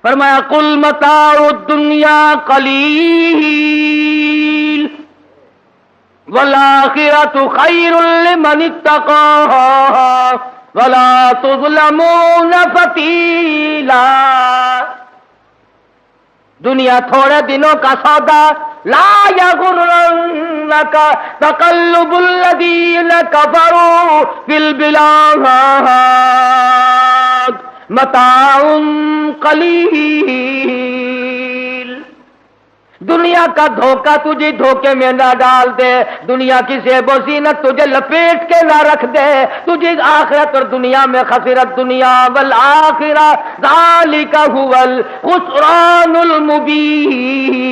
فرمایا قل متاع الدنیا قلیل والآخرۃ خیر لمن اتقى ولا تظلمون فتیلا. دنیا تھوڑے دنوں کا سودا، لا یغرنک تقلب الذین کفروا فی البلاد متاع قلیل. دنیا کا دھوکہ تجھے دھوکے میں نہ ڈال دے، دنیا کی زیب و زینت تجھے لپیٹ کے نہ رکھ دے، تجھے آخرت اور دنیا میں خسرت دنیا والآخرہ ذالک هو الخسران المبین.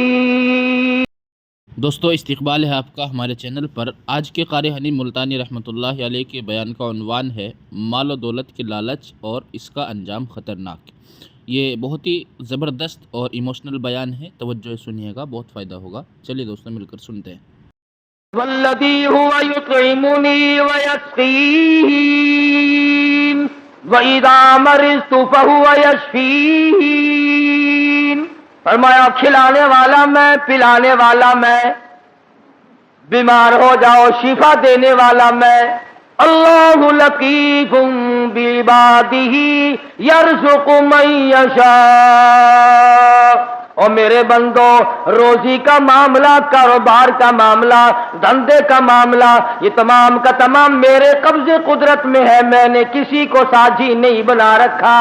دوستو استقبال ہے آپ کا ہمارے چینل پر. آج کے قاری حنین ملتانی رحمۃ اللہ علیہ کے بیان کا عنوان ہے مال و دولت کے لالچ اور اس کا انجام خطرناک. یہ بہت ہی زبردست اور ایموشنل بیان ہے، توجہ سنیے گا، بہت فائدہ ہوگا. چلیے دوستو مل کر سنتے ہیں. والذی هو یطعمنی ویسقین وَإِذَا مَرِضْتُ فَهُوَ يَشْفِينِ. فرمایا کھلانے والا میں، پلانے والا میں، بیمار ہو جاؤ شفا دینے والا میں. اللہ لطیف بعبادہ یرزق من یشاء. اور میرے بندو، روزی کا معاملہ، کاروبار کا معاملہ، دھندے کا معاملہ، یہ تمام کا تمام میرے قبضے قدرت میں ہے. میں نے کسی کو ساجی نہیں بنا رکھا.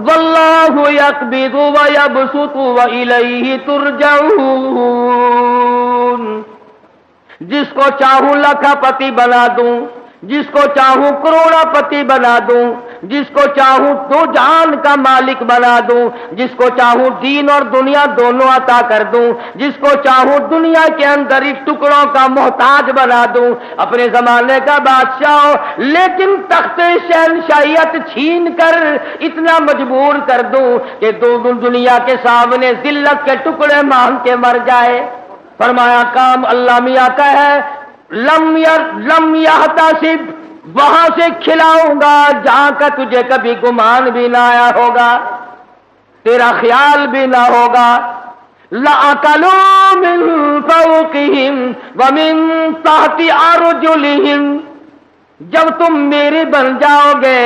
واللہ یقبض ویبسط والیہ ترجعون. جس کو چاہوں لاکھا پتی بنا دوں، جس کو چاہوں کروڑا پتی بنا دوں، جس کو چاہوں دو جان کا مالک بنا دوں، جس کو چاہوں دین اور دنیا دونوں عطا کر دوں، جس کو چاہوں دنیا کے اندر ایک ٹکڑوں کا محتاج بنا دوں، اپنے زمانے کا بادشاہ ہو، لیکن تخت شہنشاہیت چھین کر اتنا مجبور کر دوں کہ دنیا کے سامنے ذلت کے ٹکڑے مانگ کے مر جائے. فرمایا کام اللہ میاں کا ہے. لم یحتسب، وہاں سے کھلاؤں گا جہاں کا تجھے کبھی گمان بھی نہ آیا ہوگا، تیرا خیال بھی نہ ہوگا. لَأَكَلُوا مِن فَوْقِهِمْ وَمِن تَحْتِ أَرْجُلِهِمْ. جب تم میرے بن جاؤ گے،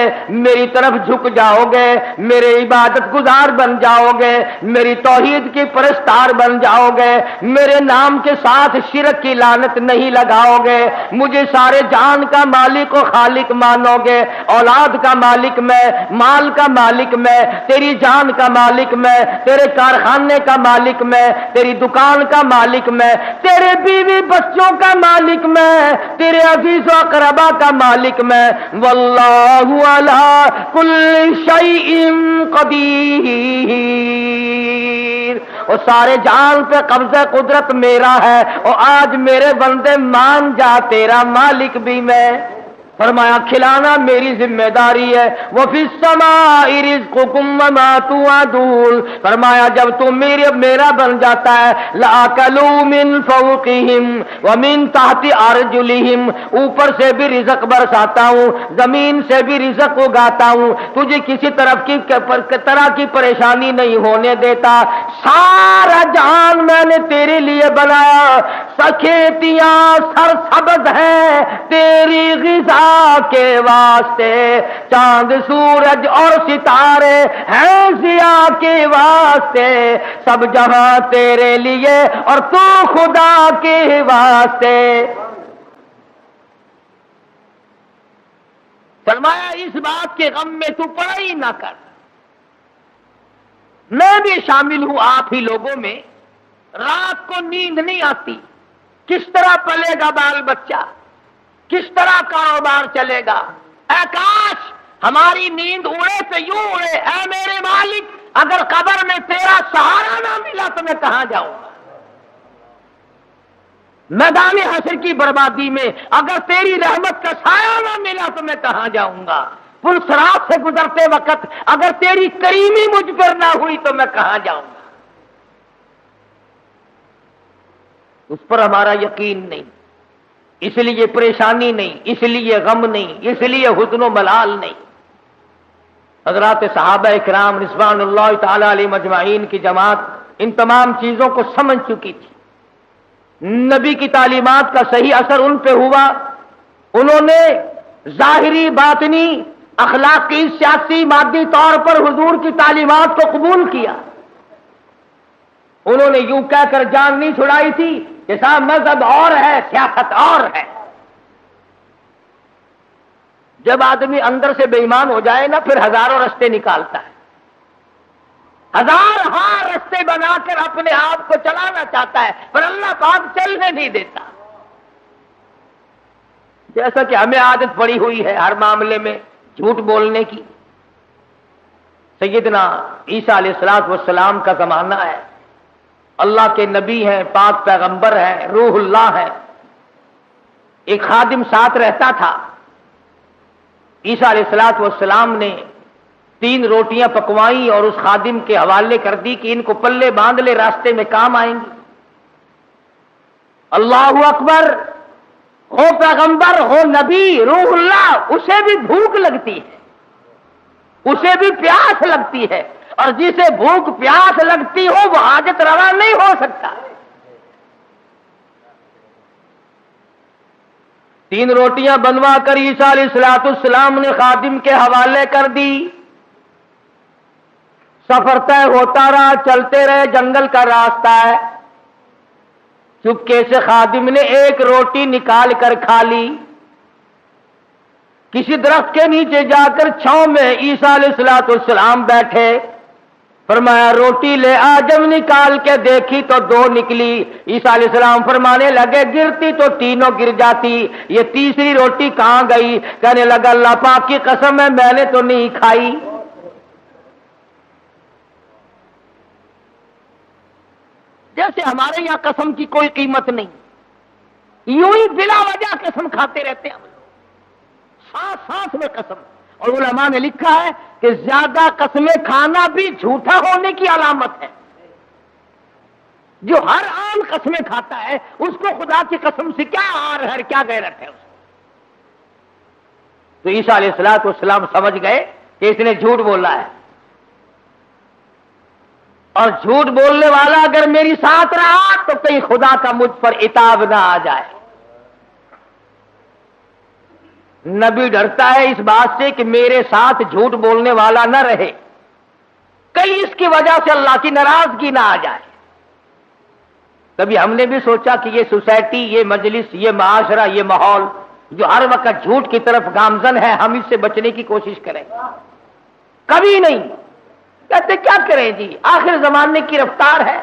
میری طرف جھک جاؤ گے، میرے عبادت گزار بن جاؤ گے، میری توحید کی پرستار بن جاؤ گے، میرے نام کے ساتھ شرک کی لعنت نہیں لگاؤ گے، مجھے سارے جان کا مالک و خالق مانو گے، اولاد کا مالک میں، مال کا مالک میں، تیری جان کا مالک میں، تیرے کارخانے کا مالک میں، تیری دکان کا مالک میں، تیرے بیوی بچوں کا مالک میں، تیرے عزیز و اقربا کا مالک میں. واللہ علی کل شیء قدیر. اور سارے جان پہ قبضہ قدرت میرا ہے. اور آج میرے بندے مان جا، تیرا مالک بھی میں. فرمایا کھلانا میری ذمہ داری ہے. وفی السماء رزقکم وما توعدون. فرمایا جب تو میرا بن جاتا ہے، لَأَكَلُوا مِن فَوْقِهِمْ وَمِن تَحْتِ أَرْجُلِهِمْ. اوپر سے بھی رزق برساتا ہوں، زمین سے بھی رزق اگاتا ہوں، تجھے کسی طرح کی پریشانی نہیں ہونے دیتا. سارا جہان میں نے تیرے لیے بنایا. کھیتیاں سرسبز ہیں تیری غذا کے واسطے، چاند سورج اور ستارے ہیں ضیاء کے واسطے، سب جہاں تیرے لیے اور تو خدا کے واسطے. فرمایا اس بات کے غم میں تو پڑھائی نہ کر، میں بھی شامل ہوں آپ ہی لوگوں میں. رات کو نیند نہیں آتی، کس طرح پلے گا بال بچہ، کس طرح کاروبار چلے گا. اے کاش ہماری نیند اڑے تو یوں اڑے، اے میرے مالک اگر قبر میں تیرا سہارا نہ ملا تو میں کہاں جاؤں گا. میدان حشر کی بربادی میں اگر تیری رحمت کا سایہ نہ ملا تو میں کہاں جاؤں گا. پل صراط سے گزرتے وقت اگر تیری کریمی مجھ پر نہ ہوئی تو میں کہاں جاؤں گا. اس پر ہمارا یقین نہیں، اس لیے پریشانی نہیں، اس لیے غم نہیں، اس لیے حزن و ملال نہیں. حضرات صحابہ اکرام رضوان اللہ تعالی علیہم اجمعین کی جماعت ان تمام چیزوں کو سمجھ چکی تھی. نبی کی تعلیمات کا صحیح اثر ان پہ ہوا. انہوں نے ظاہری باطنی اخلاقی سیاسی مادی طور پر حضور کی تعلیمات کو قبول کیا. انہوں نے یوں کہہ کر جان نہیں چھڑائی تھی کہ صاحب مذہب اور ہے سیاست اور ہے. جب آدمی اندر سے بے ایمان ہو جائے نا پھر ہزاروں رستے نکالتا ہے, ہزار رستے بنا کر اپنے آپ کو چلانا چاہتا ہے, پر اللہ پاک چلنے نہیں دیتا. جیسا کہ ہمیں عادت پڑی ہوئی ہے ہر معاملے میں جھوٹ بولنے کی. سیدنا عیسیٰ علیہ الصلوۃ والسلام کا زمانہ ہے, اللہ کے نبی ہیں, پاک پیغمبر ہیں, روح اللہ ہے. ایک خادم ساتھ رہتا تھا. عیسیٰ علیہ الصلوۃ والسلام نے 3 روٹیاں پکوائیں اور اس خادم کے حوالے کر دی کہ ان کو پلے باندھ لے, راستے میں کام آئیں گی. اللہ اکبر, ہو پیغمبر ہو نبی روح اللہ, اسے بھی بھوک لگتی ہے, اسے بھی پیاس لگتی ہے, اور جسے بھوک پیاس لگتی ہو وہ حاجت روا نہیں ہو سکتا. 3 روٹیاں بنوا کر عیسیٰ علیہ الصلوۃ والسلام نے خادم کے حوالے کر دی. سفر طے ہوتا رہا, چلتے رہے, جنگل کا راستہ ہے. چپکے سے خادم نے 1 روٹی نکال کر کھا لی. کسی درخت کے نیچے جا کر چھاؤں میں عیسیٰ علیہ الصلوۃ والسلام بیٹھے. فرمایا روٹی لے آ. جب نکال کے دیکھی تو 2 نکلی. عیسیٰ علیہ السلام فرمانے لگے گرتی تو تینوں گر جاتی, یہ تیسری روٹی کہاں گئی؟ کہنے لگا اللہ پاک کی قسم ہے میں نے تو نہیں کھائی. جیسے ہمارے یہاں قسم کی کوئی قیمت نہیں, یوں ہی بلا وجہ قسم کھاتے رہتے ہیں ہم لوگ, سانس سانس میں قسم. اور علماء نے لکھا ہے کہ زیادہ قسمیں کھانا بھی جھوٹا ہونے کی علامت ہے. جو ہر عام قسمیں کھاتا ہے اس کو خدا کی قسم سے کیا آر ہے, کیا غیرت ہے اس کو. تو عیسیٰ علیہ الصلوۃ والسلام سمجھ گئے کہ اس نے جھوٹ بولا ہے, اور جھوٹ بولنے والا اگر میری ساتھ رہا تو کہیں خدا کا مجھ پر عتاب نہ آ جائے. نبی ڈرتا ہے اس بات سے کہ میرے ساتھ جھوٹ بولنے والا نہ رہے, کہیں اس کی وجہ سے اللہ کی ناراضگی نہ آ جائے. کبھی ہم نے بھی سوچا کہ یہ سوسائٹی, یہ مجلس, یہ معاشرہ, یہ ماحول جو ہر وقت جھوٹ کی طرف گامزن ہے, ہم اس سے بچنے کی کوشش کریں؟ کبھی نہیں. کہتے کیا کریں جی, آخر زمانے کی رفتار ہے,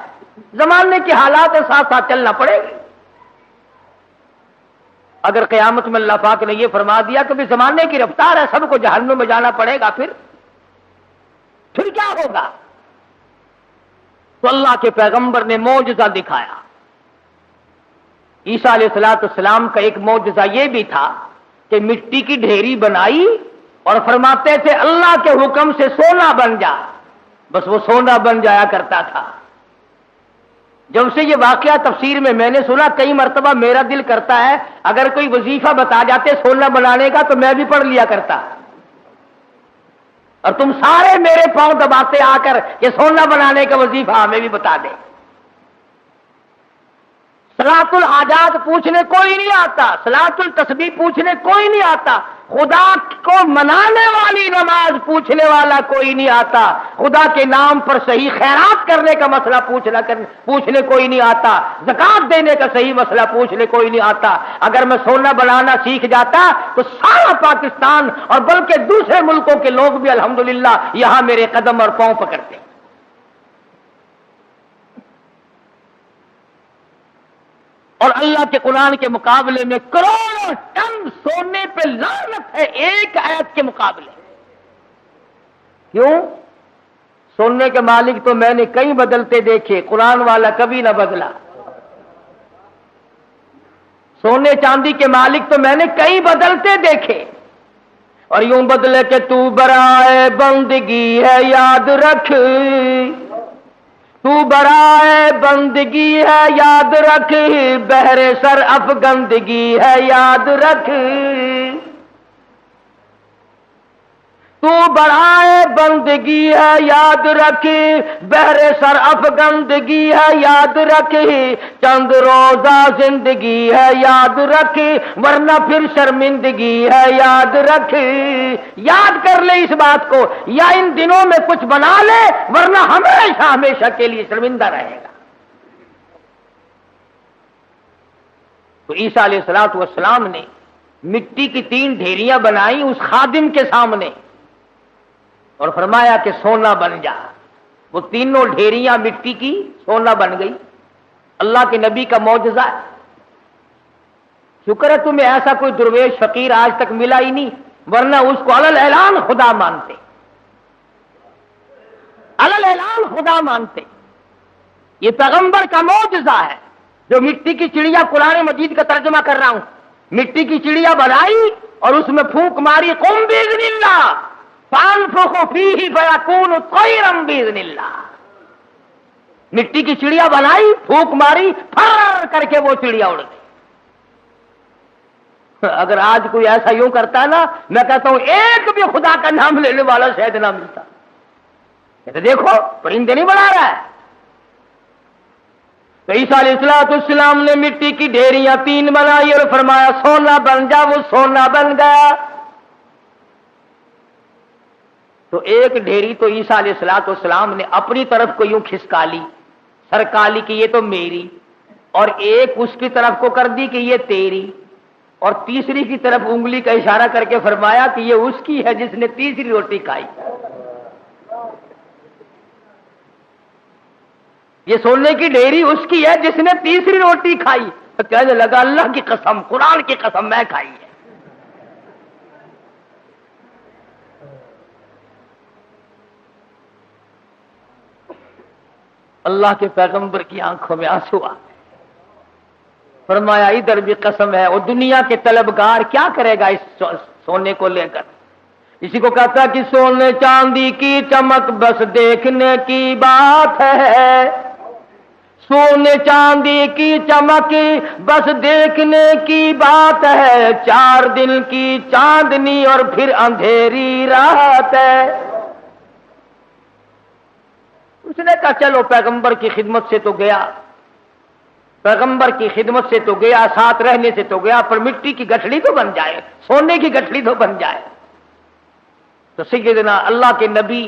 زمانے کے حالات کے ساتھ ساتھ چلنا پڑے گا. اگر قیامت میں اللہ پاک نے یہ فرما دیا کہ زمانے کی رفتار ہے, سب کو جہنم میں جانا پڑے گا, پھر کیا ہوگا؟ تو اللہ کے پیغمبر نے معجزہ دکھایا. عیسیٰ علیہ الصلوۃ والسلام کا ایک معجزہ یہ بھی تھا کہ مٹی کی ڈھیری بنائی اور فرماتے تھے اللہ کے حکم سے سونا بن جا, بس وہ سونا بن جایا کرتا تھا. جب سے یہ واقعہ تفسیر میں نے سنا, کئی مرتبہ میرا دل کرتا ہے اگر کوئی وظیفہ بتا جاتے سونا بنانے کا تو میں بھی پڑھ لیا کرتا, اور تم سارے میرے پاؤں دباتے آ کر کہ سونا بنانے کا وظیفہ ہمیں بھی بتا دیں. صلاۃ الحاجات پوچھنے کوئی نہیں آتا, صلاۃ التسبیح پوچھنے کوئی نہیں آتا, خدا کو منانے والی نماز پوچھنے والا کوئی نہیں آتا, خدا کے نام پر صحیح خیرات کرنے کا مسئلہ پوچھنے کوئی نہیں آتا, زکات دینے کا صحیح مسئلہ پوچھنے کوئی نہیں آتا. اگر میں سونا بنانا سیکھ جاتا تو سارا پاکستان اور بلکہ دوسرے ملکوں کے لوگ بھی الحمدللہ یہاں میرے قدم اور پاؤں پکڑتے. اور اللہ کے قرآن کے مقابلے میں کروڑوں ٹن سونے پہ لعنت ہے ایک آیت کے مقابلے. کیوں؟ سونے کے مالک تو میں نے کئی بدلتے دیکھے, قرآن والا کبھی نہ بدلا. سونے چاندی کے مالک تو میں نے کئی بدلتے دیکھے, اور یوں بدلے کہ تو برائے بندگی ہے یاد رکھ, تو برائے بندگی ہے یاد رکھ, بہر سر افگندگی ہے یاد رکھ. تو بڑھائے بندگی ہے یاد رکھی، بہر سر افگندگی ہے یاد رکھی، چند روزہ زندگی ہے یاد رکھی، ورنہ پھر شرمندگی ہے یاد رکھی۔ یاد کر لے اس بات کو، یا ان دنوں میں کچھ بنا لے ورنہ ہمیشہ ہمیشہ کے لیے شرمندہ رہے گا۔ تو عیسیٰ علیہ السلام نے مٹی کی 3 ڈھیریاں بنائی اس خادم کے سامنے اور فرمایا کہ سونا بن جا۔ وہ تینوں ڈھیریاں مٹی کی سونا بن گئی۔ اللہ کے نبی کا معجزہ ہے۔ شکر ہے تمہیں ایسا کوئی درویش فقیر آج تک ملا ہی نہیں، ورنہ اس کو علل اعلان خدا مانتے، علل اعلان خدا مانتے۔ یہ پیغمبر کا معجزہ ہے جو مٹی کی چڑیا، قرآن مجید کا ترجمہ کر رہا ہوں، مٹی کی چڑیا بنائی اور اس میں پھونک ماری، قم باذن اللہ فانفخ فیہ فیکون طیرا باذن اللہ۔ مٹی کی چڑیا بنائی، پھونک ماری، پھر کر کے وہ چڑیا اڑ گئی۔ اگر آج کوئی ایسا یوں کرتا ہے نا، میں کہتا ہوں ایک بھی خدا کا نام لینے والا شاید نہ ملتا۔ تو دیکھو پرندے نہیں بنا رہا ہے۔ تو عیسیٰ علیہ السلام نے مٹی کی ڈھیریاں 3 بنائی اور فرمایا سونا بن جا، وہ سونا بن گیا۔ تو ایک ڈھیری تو عیسیٰ علیہ السلام نے اپنی طرف کو یوں کھسکا لی، سرکا لی کہ یہ تو میری، اور ایک اس کی طرف کو کر دی کہ یہ تیری، اور تیسری کی طرف انگلی کا اشارہ کر کے فرمایا کہ یہ اس کی ہے جس نے تیسری روٹی کھائی۔ یہ سونے کی ڈھیری اس کی ہے جس نے تیسری روٹی کھائی۔ تو کہنے لگا اللہ کی قسم، قرآن کی قسم، میں کھائی ہے۔ اللہ کے پیغمبر کی آنکھوں میں آنسو آ گئے۔ فرمایا ادھر بھی قسم ہے، اور دنیا کے طلبگار کیا کرے گا اس سونے کو لے کر؟ اسی کو کہتا کہ سونے چاندی کی چمک بس دیکھنے کی بات ہے، سونے چاندی کی چمک بس دیکھنے کی بات ہے، 4 دن کی چاندنی اور پھر اندھیری رات ہے۔ اس نے کہا چلو پیغمبر کی خدمت سے تو گیا، پیغمبر کی خدمت سے تو گیا، ساتھ رہنے سے تو گیا، پر مٹی کی گٹھڑی تو بن جائے، سونے کی گٹھڑی تو بن جائے۔ تو سیدنا اللہ کے نبی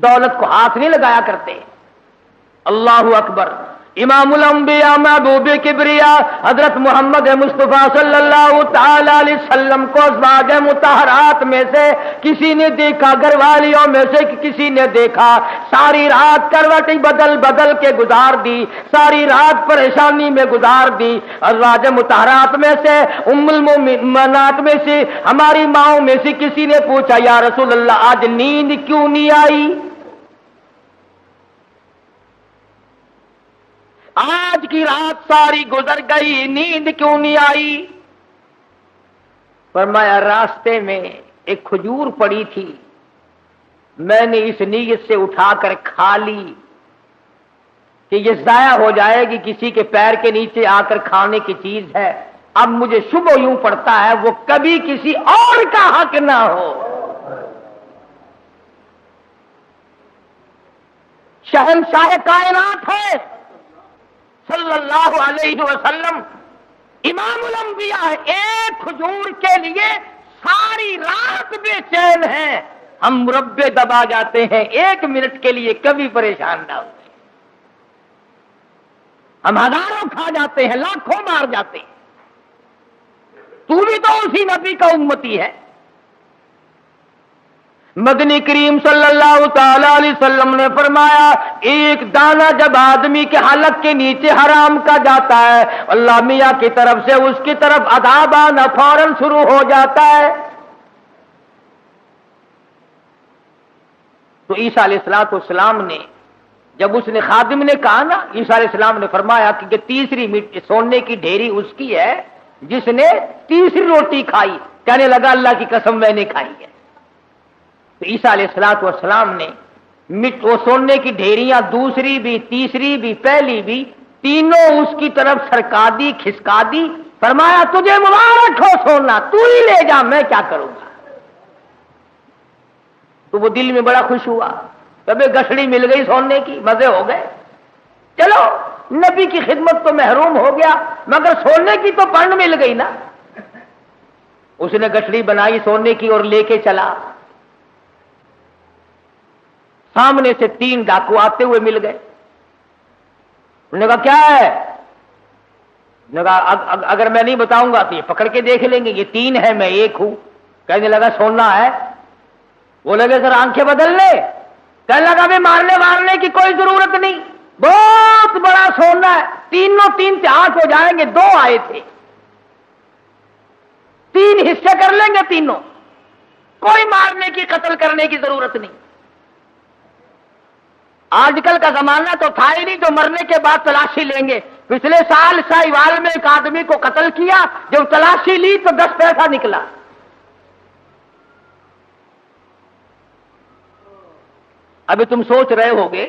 دولت کو ہاتھ نہیں لگایا کرتے۔ اللہ اکبر۔ امام الانبیاء محبوب کبریا حضرت محمد مصطفیٰ صلی اللہ تعالی علیہ وسلم کو ازواج مطہرات میں سے کسی نے دیکھا، گھر والیوں میں سے کسی نے دیکھا، ساری رات کروٹیں بدل بدل کے گزار دی، ساری رات پریشانی میں گزار دی۔ ازواج مطہرات میں سے ام المؤمنات میں سے ہماری ماؤں میں سے کسی نے پوچھا یا رسول اللہ آج نیند کیوں نہیں آئی؟ آج کی رات ساری گزر گئی، نیند کیوں نہیں آئی؟ فرمایا راستے میں ایک کھجور پڑی تھی، میں نے اس نیت سے اٹھا کر کھا لی کہ یہ ضائع ہو جائے گی، کسی کے پیر کے نیچے آ کر کھانے کی چیز ہے، اب مجھے شبہ یوں پڑتا ہے وہ کبھی کسی اور کا حق نہ ہو۔ شہنشاہ کائنات ہے صلی اللہ علیہ وسلم، امام الانبیاء، ایک کھجور کے لیے ساری رات بے چین ہیں، ہم مربے دبا جاتے ہیں، 1 منٹ کے لیے کبھی پریشان نہ ہوتے، ہم ہزاروں کھا جاتے ہیں، لاکھوں مار جاتے ہیں، تو بھی تو اسی نبی کا امتی ہے۔ مدنی کریم صلی اللہ تعالی علیہ وسلم نے فرمایا ایک دانہ جب آدمی کے حلق کے نیچے حرام کا جاتا ہے، اللہ میاں کی طرف سے اس کی طرف عذاب آنا فوراً شروع ہو جاتا ہے۔ تو عیسیٰ علیہ السلام نے جب اس نے خادم نے کہا نا، عیسیٰ علیہ السلام نے فرمایا کہ تیسری سونے کی ڈھیری اس کی ہے جس نے تیسری روٹی کھائی، کہنے لگا اللہ کی قسم میں نے کھائی ہے۔ تو عیسیٰ علیہ السلام نے وہ سونے کی ڈھیریاں دوسری بھی، تیسری بھی، پہلی بھی، تینوں اس کی طرف سرکا دی، کھسکا دی، فرمایا تجھے مبارک ہو سونا، تو ہی لے جا، میں کیا کروں گا۔ تو وہ دل میں بڑا خوش ہوا، کبھی گٹھڑی مل گئی سونے کی، مزے ہو گئے، چلو نبی کی خدمت تو محروم ہو گیا مگر سونے کی تو پن مل گئی نا۔ اس نے گٹھڑی بنائی سونے کی اور لے کے چلا، سامنے سے 3 ڈاکو آتے ہوئے مل گئے، انہوں نے کہا کیا ہے؟ انہوں نے کہا اگر میں نہیں بتاؤں گا تو یہ پکڑ کے دیکھ لیں گے، یہ 3 ہے میں 1 ہوں۔ کہنے لگا سونا ہے؟ وہ لگے سر آنکھیں بدل لے، کہنے لگا بھی مارنے کی کوئی ضرورت نہیں، بہت بڑا سونا ہے، تینوں 3 سے 8 ہو جائیں گے، 2 آئے تھے، 3 حصے کر لیں گے تینوں، کوئی مارنے کی قتل کرنے کی ضرورت نہیں۔ آج کل کا زمانہ تو تھا ہی نہیں جو مرنے کے بعد تلاشی لیں گے۔ پچھلے سال ساہیوال میں ایک آدمی کو قتل کیا، جب تلاشی لی تو 10 پیسہ نکلا۔ ابھی تم سوچ رہے ہوگے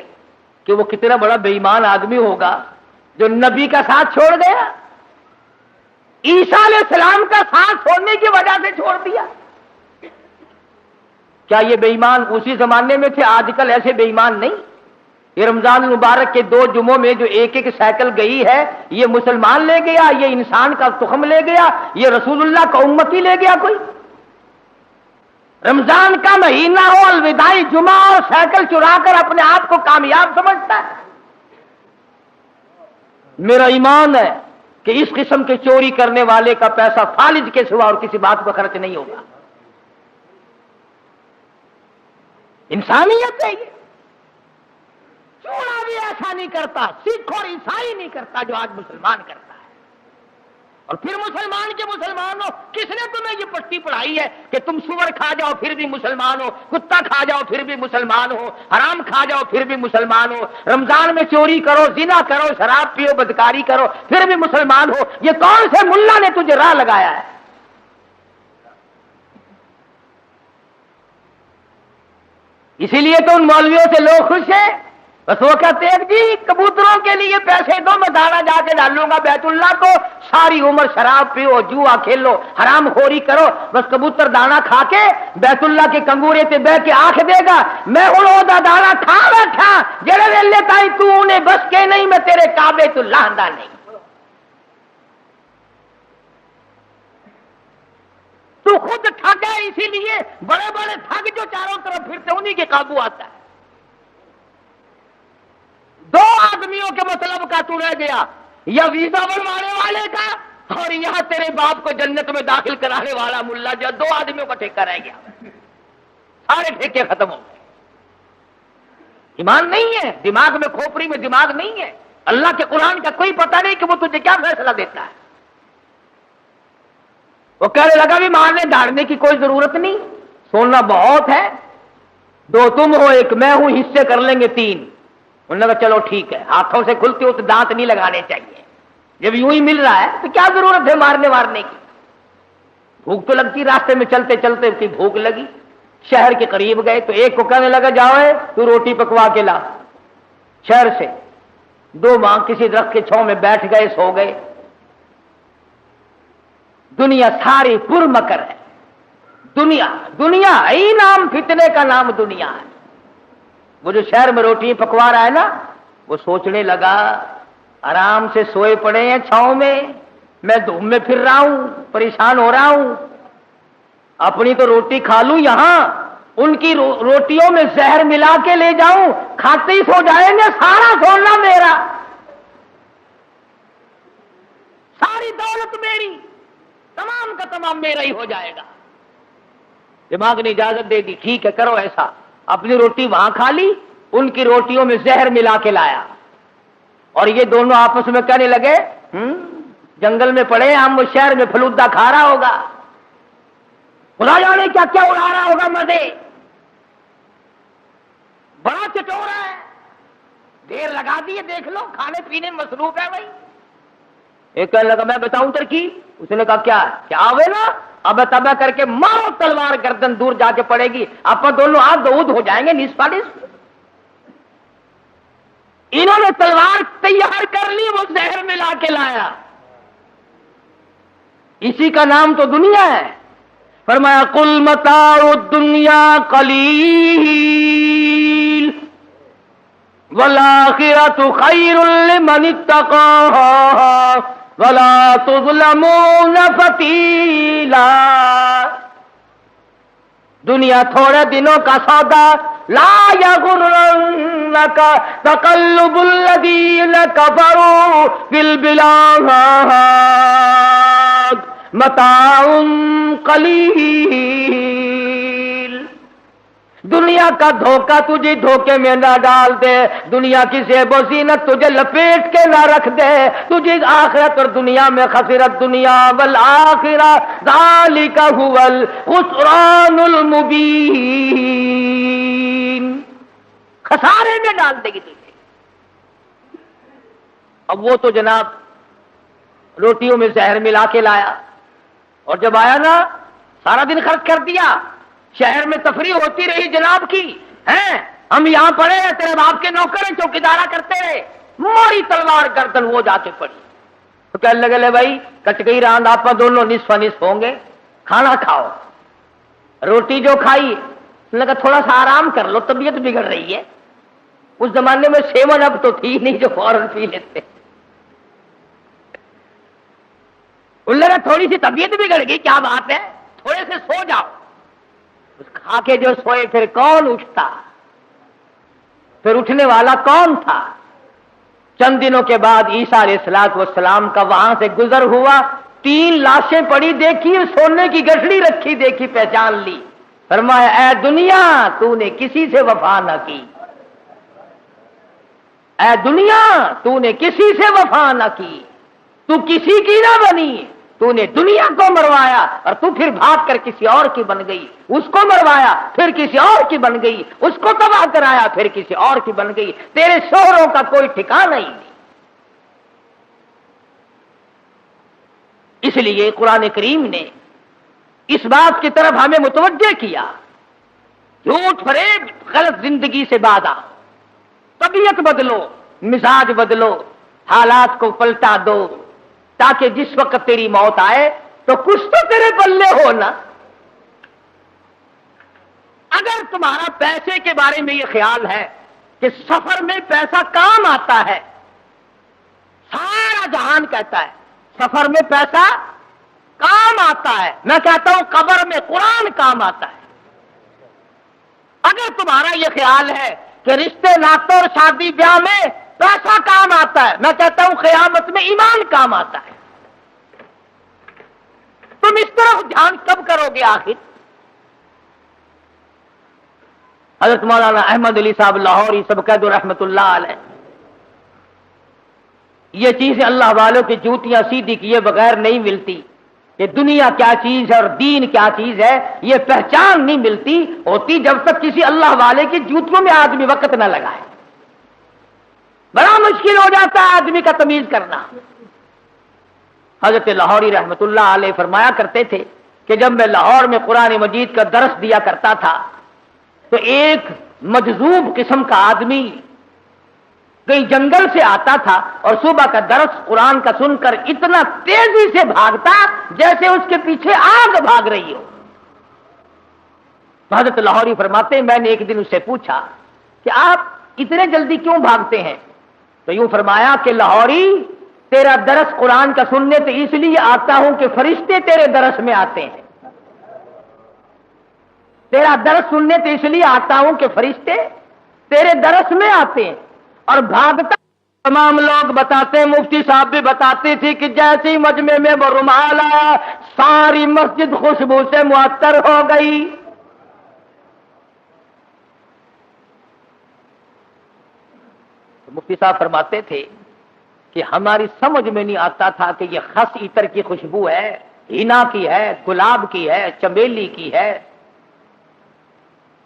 کہ وہ کتنا بڑا بے ایمان آدمی ہوگا جو نبی کا ساتھ چھوڑ گیا، عیسیٰ علیہ السلام کا ساتھ چھوڑنے کی وجہ سے چھوڑ دیا۔ کیا یہ بے ایمان اسی زمانے میں تھے؟ آج کل ایسے بے ایمان نہیں۔ یہ رمضان المبارک کے 2 جمعوں میں جو ایک سائیکل گئی ہے، یہ مسلمان لے گیا، یہ انسان کا تخم لے گیا، یہ رسول اللہ کا امتی لے گیا کوئی؟ رمضان کا مہینہ ہو، الوداعی جمعہ اور سائیکل چرا کر اپنے آپ کو کامیاب سمجھتا ہے۔ میرا ایمان ہے کہ اس قسم کے چوری کرنے والے کا پیسہ فالج کے سوا اور کسی بات پر خرچ نہیں ہوگا۔ انسانیت ہے یہ، چوڑا بھی ایسا نہیں کرتا، سکھ اور عیسائی نہیں کرتا جو آج مسلمان کرتا ہے۔ اور پھر مسلمان کے مسلمان ہو، کس نے تمہیں یہ پٹی پڑھائی ہے کہ تم سور کھا جاؤ پھر بھی مسلمان ہو، کتا کھا جاؤ پھر بھی مسلمان ہو، حرام کھا جاؤ پھر بھی مسلمان ہو، رمضان میں چوری کرو، زنا کرو، شراب پیو، بدکاری کرو پھر بھی مسلمان ہو؟ یہ کون سے ملا نے تجھے راہ لگایا ہے؟ اسی لیے تو ان مولویوں سے لوگ خوش ہیں، بس وہ کہتے ہیں جی کبوتروں کے لیے پیسے دو، میں دانا جا کے ڈالوں گا بیت اللہ کو، ساری عمر شراب پیو، جوا کھیلو، حرام خوری کرو، بس کبوتر دانا کھا کے بیت اللہ کے کنگورے تے بہ کے آنکھ دے گا میں اڑو دا دانا کھا بیٹھا، جڑے ویلے تائی تو انہیں بس کے نہیں، میں تیرے کعبے تو لاندہ نہیں۔ تو خود ٹھگ ہے، اسی لیے بڑے بڑے ٹھگ جو چاروں طرف پھرتے انہی کے قابو آتا ہے۔ 2 آدمیوں کے مطلب کا تو رہ گیا، یا ویزا بنوانے والے کا اور یہاں تیرے باپ کو جنت میں داخل کرانے والا ملا، جو 2 آدمیوں کا ٹھیکہ رہ گیا، سارے ٹھیکے ختم ہو گئے۔ ایمان نہیں ہے، دماغ میں کھوپڑی میں دماغ نہیں ہے، اللہ کے قرآن کا کوئی پتہ نہیں کہ وہ تجھے کیا فیصلہ دیتا ہے۔ وہ کہنے لگا بھی مارنے ڈالنے کی کوئی ضرورت نہیں، سونا بہت ہے، 2 تم ہو 1 میں ہوں، حصے کر لیں گے 3۔ انہوں نے کہا چلو ٹھیک ہے، ہاتھوں سے کھلتے ہو تو دانت نہیں لگانے چاہیے، جب یوں ہی مل رہا ہے تو کیا ضرورت ہے مارنے وارنے کی؟ بھوک تو لگتی، راستے میں چلتے چلتے اس کی بھوک لگی، شہر کے قریب گئے تو ایک کو کہنے لگا جاؤ تو روٹی پکوا کے لا شہر سے۔ 2 ماں کسی درخت کے چھاؤں میں بیٹھ گئے، سو گئے۔ دنیا ساری پر مکر ہے، دنیا ہی نام فتنے کا نام دنیا ہے۔ وہ جو شہر میں روٹی پکوا رہا ہے نا، وہ سوچنے لگا آرام سے سوئے پڑے ہیں چھاؤں میں دھوم میں پھر رہا ہوں، پریشان ہو رہا ہوں، اپنی تو روٹی کھا لوں، یہاں ان کی روٹیوں میں زہر ملا کے لے جاؤں، کھاتے ہی سو جائیں گے، سارا سونا میرا، ساری دولت میری، تمام کا تمام میرا ہی ہو جائے گا۔ دماغ نے اجازت دے دی، ٹھیک ہے کرو ایسا۔ اپنی روٹی وہاں کھا لی، ان کی روٹیوں میں زہر ملا کے لایا، اور یہ دونوں آپس میں کہنے لگے جنگل میں پڑے ہم، وہ شہر میں فلودہ کھا رہا ہوگا، خدا جانے کیا کیا اڑا رہا ہوگا مزے، بڑا چٹورا ہے، دیر لگا دیے، دیکھ لو کھانے پینے میں مصروف ہے بھائی۔ ایک کہنے لگا میں بتاؤں ترکیب، اس نے کہا کیا آوے نا، اب تبا کر کے مارو تلوار، گردن دور جا کے پڑے گی، آپ دونوں ہاتھ دودھ ہو جائیں گے نصف نصف۔ انہوں نے تلوار تیار کر لی، وہ زہر ملا کے لایا۔ اسی کا نام تو دنیا ہے۔ فرمایا قل متاع الدنیا قلیل والآخرۃ خیر لمن اتقى ولا تظلمون فتیلا. دنیا تھوڑے دنوں کا سودا، لا یغرنک تقلب الذین کفروا فی البلاد متاع قلیل. دنیا کا دھوکہ تجھے دھوکے میں نہ ڈال دے، دنیا کی زیب و زینت تجھے لپیٹ کے نہ رکھ دے، تجھے آخرت اور دنیا میں خسرت دنیا والآخرہ ذالک هو الخسران المبین. خسارے میں ڈال دے گی تجھے. اب وہ تو جناب روٹیوں میں زہر ملا کے لایا، اور جب آیا نا سارا دن خرچ کر دیا، شہر میں تفریح ہوتی رہی جناب کی، ہیں ہم یہاں پڑے تیرے باپ کے نوکر چوکیدارا کرتے رہے، ماری تلوار گردن وہ جا کے پڑی. تو کہنے لگے لے بھائی کٹ گئی راند، آپ دونوں نصف نصف ہوں گے، کھانا کھاؤ. روٹی جو کھائی لگا تھوڑا سا آرام کر لو، طبیعت بگڑ رہی ہے. اس زمانے میں 7 اپ تو تھی نہیں جو فوراً پی لیتے. ان لگا تھوڑی سی طبیعت بگڑ گئی، کیا بات ہے، تھوڑے سے سو جاؤ. کھا کے جو سوئے پھر کون اٹھتا، پھر اٹھنے والا کون تھا؟ چند دنوں کے بعد عیسیٰ علیہ السلام کا وہاں سے گزر ہوا، 3 لاشیں پڑی دیکھی، سونے کی گٹھڑی رکھی دیکھی، پہچان لی. فرمایا اے دنیا تو نے کسی سے وفا نہ کی، اے دنیا تو نے کسی سے وفا نہ کی، تو کسی کی نہ بنی، تو نے دنیا کو مروایا اور تو پھر بھاگ کر کسی اور کی بن گئی، اس کو مروایا پھر کسی اور کی بن گئی، اس کو تباہ کرایا پھر کسی اور کی بن گئی، تیرے شوہروں کا کوئی ٹھکانہ ہی نہیں. اس لیے قرآن کریم نے اس بات کی طرف ہمیں متوجہ کیا، جھوٹ فریب غلط زندگی سے باز آؤ، طبیعت بدلو، مزاج بدلو، حالات کو پلٹا دو، تاکہ جس وقت تیری موت آئے تو کچھ تو تیرے پلے ہو نا. اگر تمہارا پیسے کے بارے میں یہ خیال ہے کہ سفر میں پیسہ کام آتا ہے، سارا جہان کہتا ہے سفر میں پیسہ کام آتا ہے، میں کہتا ہوں قبر میں قرآن کام آتا ہے. اگر تمہارا یہ خیال ہے کہ رشتے ناطوں اور شادی بیاہ میں پیسہ کام آتا ہے، میں کہتا ہوں قیامت میں ایمان کام آتا ہے. تم اس طرف دھیان کب کرو گے آخر؟ حضرت مولانا احمد علی صاحب لاہوری سبقت رحمت اللہ علیہ، یہ چیزیں اللہ والوں کی جوتیاں سیدھی کیے بغیر نہیں ملتی. کہ دنیا کیا چیز ہے اور دین کیا چیز ہے یہ پہچان نہیں ملتی ہوتی جب تک کسی اللہ والے کی جوتیوں میں آدمی وقت نہ لگائے. بڑا مشکل ہو جاتا ہے آدمی کا تمیز کرنا. حضرت لاہوری رحمت اللہ علیہ فرمایا کرتے تھے کہ جب میں لاہور میں قرآن مجید کا درس دیا کرتا تھا تو ایک مجذوب قسم کا آدمی کہیں جنگل سے آتا تھا اور صبح کا درس قرآن کا سن کر اتنا تیزی سے بھاگتا جیسے اس کے پیچھے آگ بھاگ رہی ہو. حضرت لاہوری فرماتے ہیں میں نے ایک دن اس سے پوچھا کہ آپ اتنے جلدی کیوں بھاگتے ہیں؟ تو یوں فرمایا کہ لاہوری تیرا درس قرآن کا سننے تو اس لیے آتا ہوں کہ فرشتے تیرے درس میں آتے ہیں. تیرا درس سننے تو اس لیے آتا ہوں کہ فرشتے تیرے درس میں آتے ہیں. اور بھاگتا تمام لوگ بتاتے ہیں، مفتی صاحب بھی بتاتے تھے کہ جیسے ہی مجمع میں وہ رومال آیا ساری مسجد خوشبو سے معطر ہو گئی. مفتی صاحب فرماتے تھے کہ ہماری سمجھ میں نہیں آتا تھا کہ یہ خس عطر کی خوشبو ہے، ہینا کی ہے، گلاب کی ہے، چمیلی کی ہے،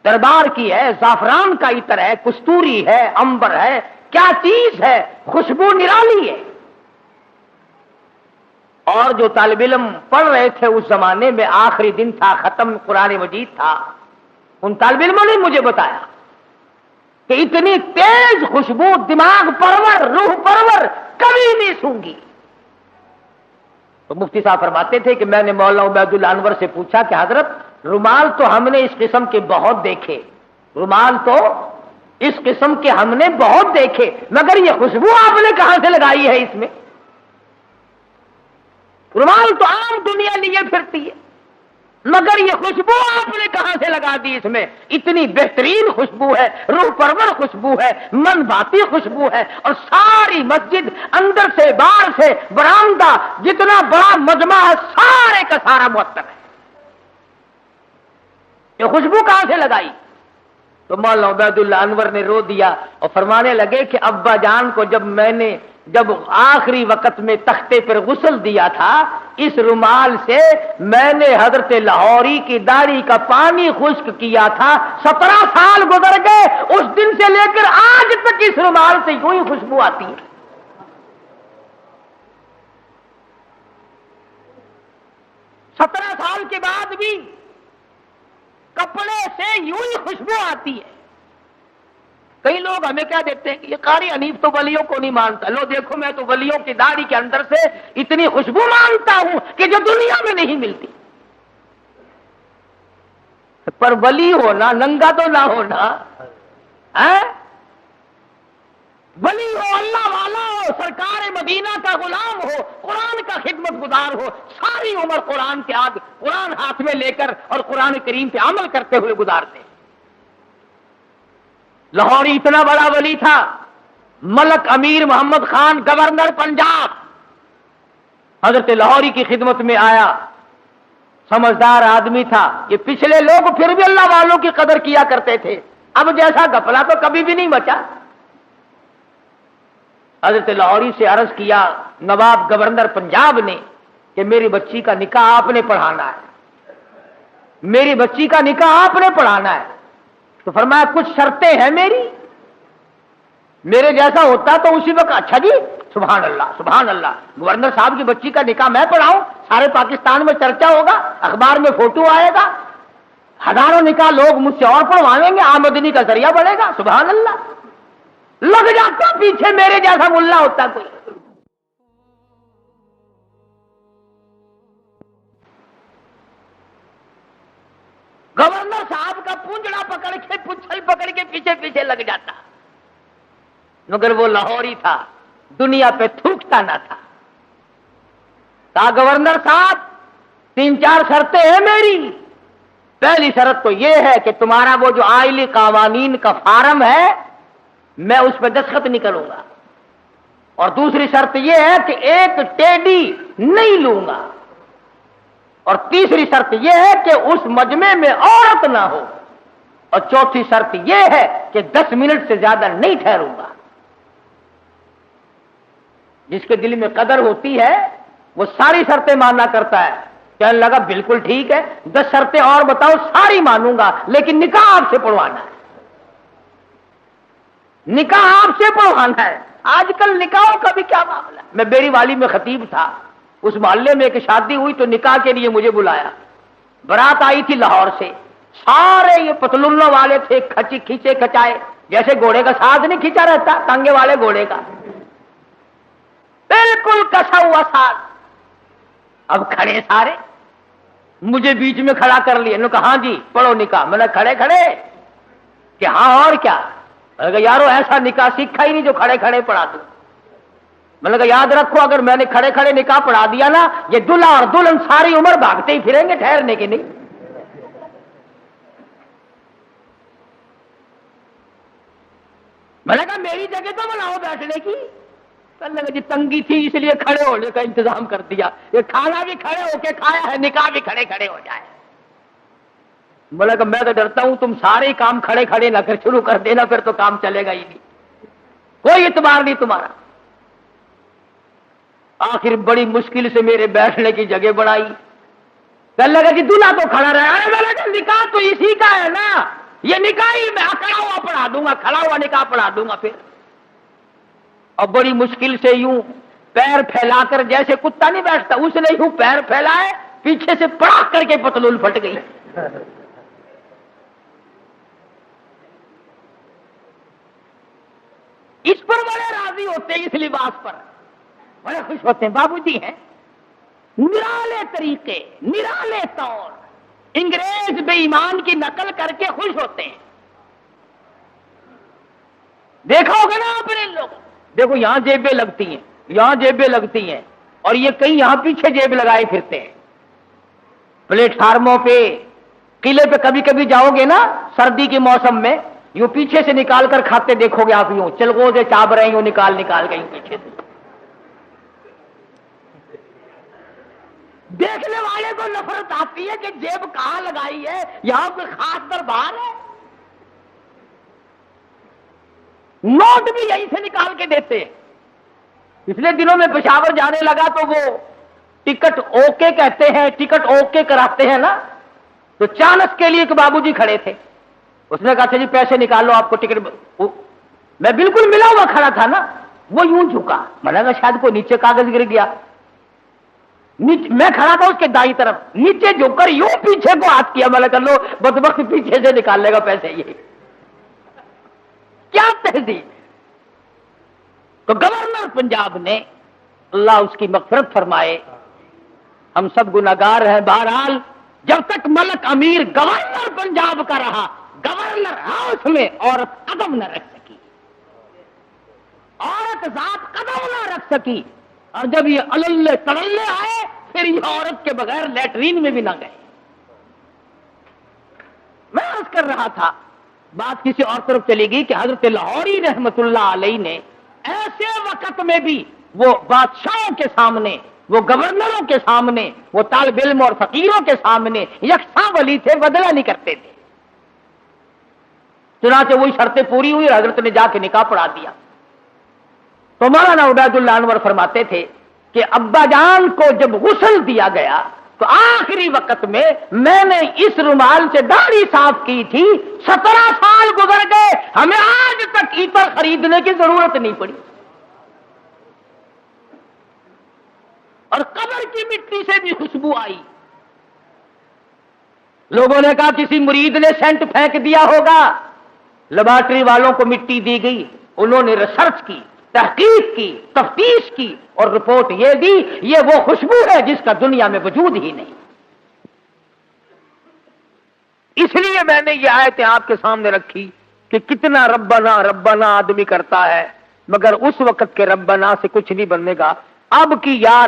دربار کی ہے، زعفران کا عطر ہے، کستوری ہے، عنبر ہے، کیا چیز ہے، خوشبو نرالی ہے. اور جو طالب علم پڑھ رہے تھے اس زمانے میں آخری دن تھا، ختم قرآن مجید تھا، ان طالب علموں نے مجھے بتایا کہ اتنی تیز خوشبو دماغ پرور روح پرور کبھی نہیں سونگی. تو مفتی صاحب فرماتے تھے کہ میں نے مولانا عبید اللہ انور سے پوچھا کہ حضرت رومال تو ہم نے اس قسم کے بہت دیکھے، رومال تو اس قسم کے ہم نے بہت دیکھے، مگر یہ خوشبو آپ نے کہاں سے لگائی ہے اس میں؟ رومال تو عام دنیا لیے پھرتی ہے، مگر یہ خوشبو آپ نے کہاں سے لگا دی اس میں؟ اتنی بہترین خوشبو ہے، روح پرور خوشبو ہے، من باتی خوشبو ہے، اور ساری مسجد اندر سے باہر سے برآمدہ جتنا بڑا مجمع ہے سارے کا سارا معطر ہے۔ یہ خوشبو کہاں سے لگائی؟ تو مولانا عبید اللہ انور نے رو دیا اور فرمانے لگے کہ ابا جان کو جب آخری وقت میں تختے پر غسل دیا تھا، اس رومال سے میں نے حضرت لاہوری کی داڑھی کا پانی خشک کیا تھا، 17 سال گزر گئے، اس دن سے لے کر آج تک اس رومال سے یوں ہی خوشبو آتی ہے۔ 17 سال کے بعد بھی کپڑے سے یوں ہی خوشبو آتی ہے۔ کئی لوگ ہمیں کیا دیتے ہیں کہ یہ قاری حنیف تو ولیوں کو نہیں مانتا، لو دیکھو میں تو ولیوں کی داڑھی کے اندر سے اتنی خوشبو مانتا ہوں کہ جو دنیا میں نہیں ملتی۔ پر ولی ہونا ننگا تو نہ ہونا، ولی ہو، اللہ والا ہو، سرکار مدینہ کا غلام ہو، قرآن کا خدمت گزار ہو، ساری عمر قرآن ہاتھ میں لے کر اور قرآن کریم پہ عمل کرتے ہوئے گزارتے ہیں۔ لاہوری اتنا بڑا ولی تھا، ملک امیر محمد خان گورنر پنجاب حضرت لاہوری کی خدمت میں آیا، سمجھدار آدمی تھا۔ یہ پچھلے لوگ پھر بھی اللہ والوں کی قدر کیا کرتے تھے، اب جیسا گھپلا تو کبھی بھی نہیں بچا۔ حضرت لاہوری سے عرض کیا نواب گورنر پنجاب نے کہ میری بچی کا نکاح آپ نے پڑھانا ہے، میری بچی کا نکاح آپ نے پڑھانا ہے۔ تو فرمایا کچھ شرطیں ہیں میرے جیسا ہوتا تو اسی وقت اچھا جی سبحان اللہ سبحان اللہ، گورنر صاحب کی بچی کا نکاح میں پڑھاؤں، سارے پاکستان میں چرچا ہوگا، اخبار میں فوٹو آئے گا، ہزاروں نکاح لوگ مجھ سے اور پڑھوائیں گے، آمدنی کا ذریعہ بڑھے گا۔ سبحان اللہ، لگ جاتا پیچھے میرے جیسا ملا ہوتا کوئی۔ گورنر صاحب کا پونجڑا پکڑ کے پچھل پکڑ کے پیچھے پیچھے لگ جاتا، مگر وہ لاہوری تھا، دنیا پہ تھوکتا نہ تھا۔ کہا گورنر صاحب 3-4 شرطیں ہیں میری، پہلی شرط تو یہ ہے کہ تمہارا وہ جو آئلی قوانین کا فارم ہے میں اس پہ دستخط نہیں کروں گا، اور دوسری شرط یہ ہے کہ ایک ٹیڈی نہیں لوں گا، اور تیسری شرط یہ ہے کہ اس مجمع میں عورت نہ ہو، اور چوتھی شرط یہ ہے کہ 10 منٹ سے زیادہ نہیں ٹھہروں گا۔ جس کے دل میں قدر ہوتی ہے وہ ساری شرطیں ماننا کرتا ہے۔ کہنے لگا بالکل ٹھیک ہے، 10 شرطیں اور بتاؤ، ساری مانوں گا، لیکن نکاح آپ سے پڑھوانا ہے، نکاح آپ سے پڑھوانا ہے۔ آج کل نکاحوں کا بھی کیا معاملہ ہے۔ میں بیری والی میں خطیب تھا، اس محلے میں ایک شادی ہوئی تو نکاح کے لیے مجھے بلایا، برات آئی تھی لاہور سے، سارے یہ پتلونوں والے تھے، کھینچے کھچائے، جیسے گھوڑے کا ساتھ نہیں کھینچا رہتا ٹانگے والے گھوڑے کا، بالکل کسا ہوا ساتھ۔ اب کھڑے سارے، مجھے بیچ میں کھڑا کر لیا، انہوں نے کہا ہاں جی پڑھو نکاح۔ میں نے کھڑے کہ ہاں اور کیا؟ میں نے کہا یارو ایسا نکاح سیکھا ہی نہیں جو کھڑے کھڑے پڑھا دوں۔ میں نے کہا یاد رکھو اگر میں نے کھڑے کھڑے نکاح پڑھا دیا نا، یہ دلہا اور دلہن ساری عمر بھاگتے ہی پھریں گے، ٹھہرنے کے نہیں۔ میں نے کہا میری جگہ تو بناؤ بیٹھنے کی۔ کہنے لگا جی تنگی تھی اس لیے کھڑے ہونے کا انتظام کر دیا، یہ کھانا بھی کھڑے ہو کے کھایا ہے، نکاح بھی کھڑے کھڑے ہو جائے۔ میں نے کہا میں تو ڈرتا ہوں تم سارے کام کھڑے کھڑے نہ کر شروع کر دینا، پھر تو کام چلے گا ہی نہیں، کوئی اعتبار نہیں تمہارا۔ آخر بڑی مشکل سے میرے بیٹھنے کی جگہ بنائی۔ کہنے لگا جی دلہا تو کھڑا رہا ہے۔ میں نے کہا نکاح تو اسی کا ہے نا، یہ نکاح ہی میں کھڑا ہوا پڑھا دوں گا، کھڑا ہوا نکاح پڑھا دوں گا پھر۔ اور بڑی مشکل سے یوں پیر پھیلا کر، جیسے کتا نہیں بیٹھتا اس نے یوں پیر پھیلائے، پیچھے سے پڑاخ کر کے پتلون پھٹ گئی۔ اس پر بڑے راضی ہوتے ہیں، اس لباس پر بڑے خوش ہوتے ہیں۔ بابو جی ہیں نرالے طریقے، نرالے طور انگریز بے ایمان کی نقل کر کے خوش ہوتے ہیں. دیکھا ہوگا نا آپ نے لوگ، دیکھو یہاں جیبیں لگتی ہیں، یہاں جیبیں لگتی ہیں، اور یہ کئی یہاں پیچھے جیب لگائے پھرتے ہیں. پلیٹ فارموں پہ، قلعے پہ کبھی کبھی جاؤ گے نا سردی کے موسم میں، یوں پیچھے سے نکال کر کھاتے دیکھو گے آپ، یوں چلغوں سے چاب رہے ہیں، یوں نکال کے یوں پیچھے سے. دیکھنے والے کو نفرت آتی ہے کہ جیب کہاں لگائی ہے، یہاں کوئی خاص دربار ہے. نوٹ بھی یہیں سے نکال کے دیتے ہیں. پچھلے دنوں میں پشاور جانے لگا تو وہ ٹکٹ اوکے کہتے ہیں، ٹکٹ اوکے کراتے ہیں نا، تو چانس کے لیے ایک بابو جی کھڑے تھے. اس نے کہا اچھا جی پیسے نکال لو، آپ کو ٹکٹ. میں بالکل ملا ہوا کھڑا تھا نا، وہ یوں جھکا، میں نے کہا شاید کوئی نیچے کاغذ گر گیا. میں کھڑا تھا اس کے دائیں طرف، نیچے جھک کر یوں پیچھے کو ہاتھ کیا، میں نے کہا لو بدبخت پیچھے سے نکال لے گا پیسے. یہ کیا تہذیب. تو گورنر پنجاب نے، اللہ اس کی مغفرت فرمائے، ہم سب گناہگار ہیں، بہرحال جب تک ملک امیر گورنر پنجاب کا رہا، گورنر ہاؤس میں عورت قدم نہ رکھ سکی، عورت ذات قدم نہ رکھ سکی. اور جب یہ اللے تڑلے آئے پھر یہ عورت کے بغیر لیٹرین میں بھی نہ گئے. میں عرض کر رہا تھا، بات کسی اور طرف چلی گئی کہ حضرت لاہوری رحمت اللہ علیہ نے ایسے وقت میں بھی وہ بادشاہوں کے سامنے، وہ گورنروں کے سامنے، وہ طالب علم اور فقیروں کے سامنے یکساں ولی تھے، بدلہ نہیں کرتے تھے. چنانچہ وہی شرطیں پوری ہوئی اور حضرت نے جا کے نکاح پڑھا دیا. تو مولانا عبید اللہ انور فرماتے تھے کہ ابا جان کو جب غسل دیا گیا تو آخری وقت میں نے اس رومال سے داڑھی صاف کی تھی، 17 سال گزر گئے، ہمیں آج تک عطر خریدنے کی ضرورت نہیں پڑی. اور قبر کی مٹی سے بھی خوشبو آئی. لوگوں نے کہا کسی مرید نے سینٹ پھینک دیا ہوگا. لیبارٹری والوں کو مٹی دی گئی، انہوں نے ریسرچ کی، تحقیق کی، تفتیش کی، اور رپورٹ یہ دی یہ وہ خوشبو ہے جس کا دنیا میں وجود ہی نہیں. اس لیے میں نے یہ آیتیں آپ کے سامنے رکھی کہ کتنا ربنا ربنا آدمی کرتا ہے، مگر اس وقت کے ربنا سے کچھ نہیں بننے گا. اب کی یا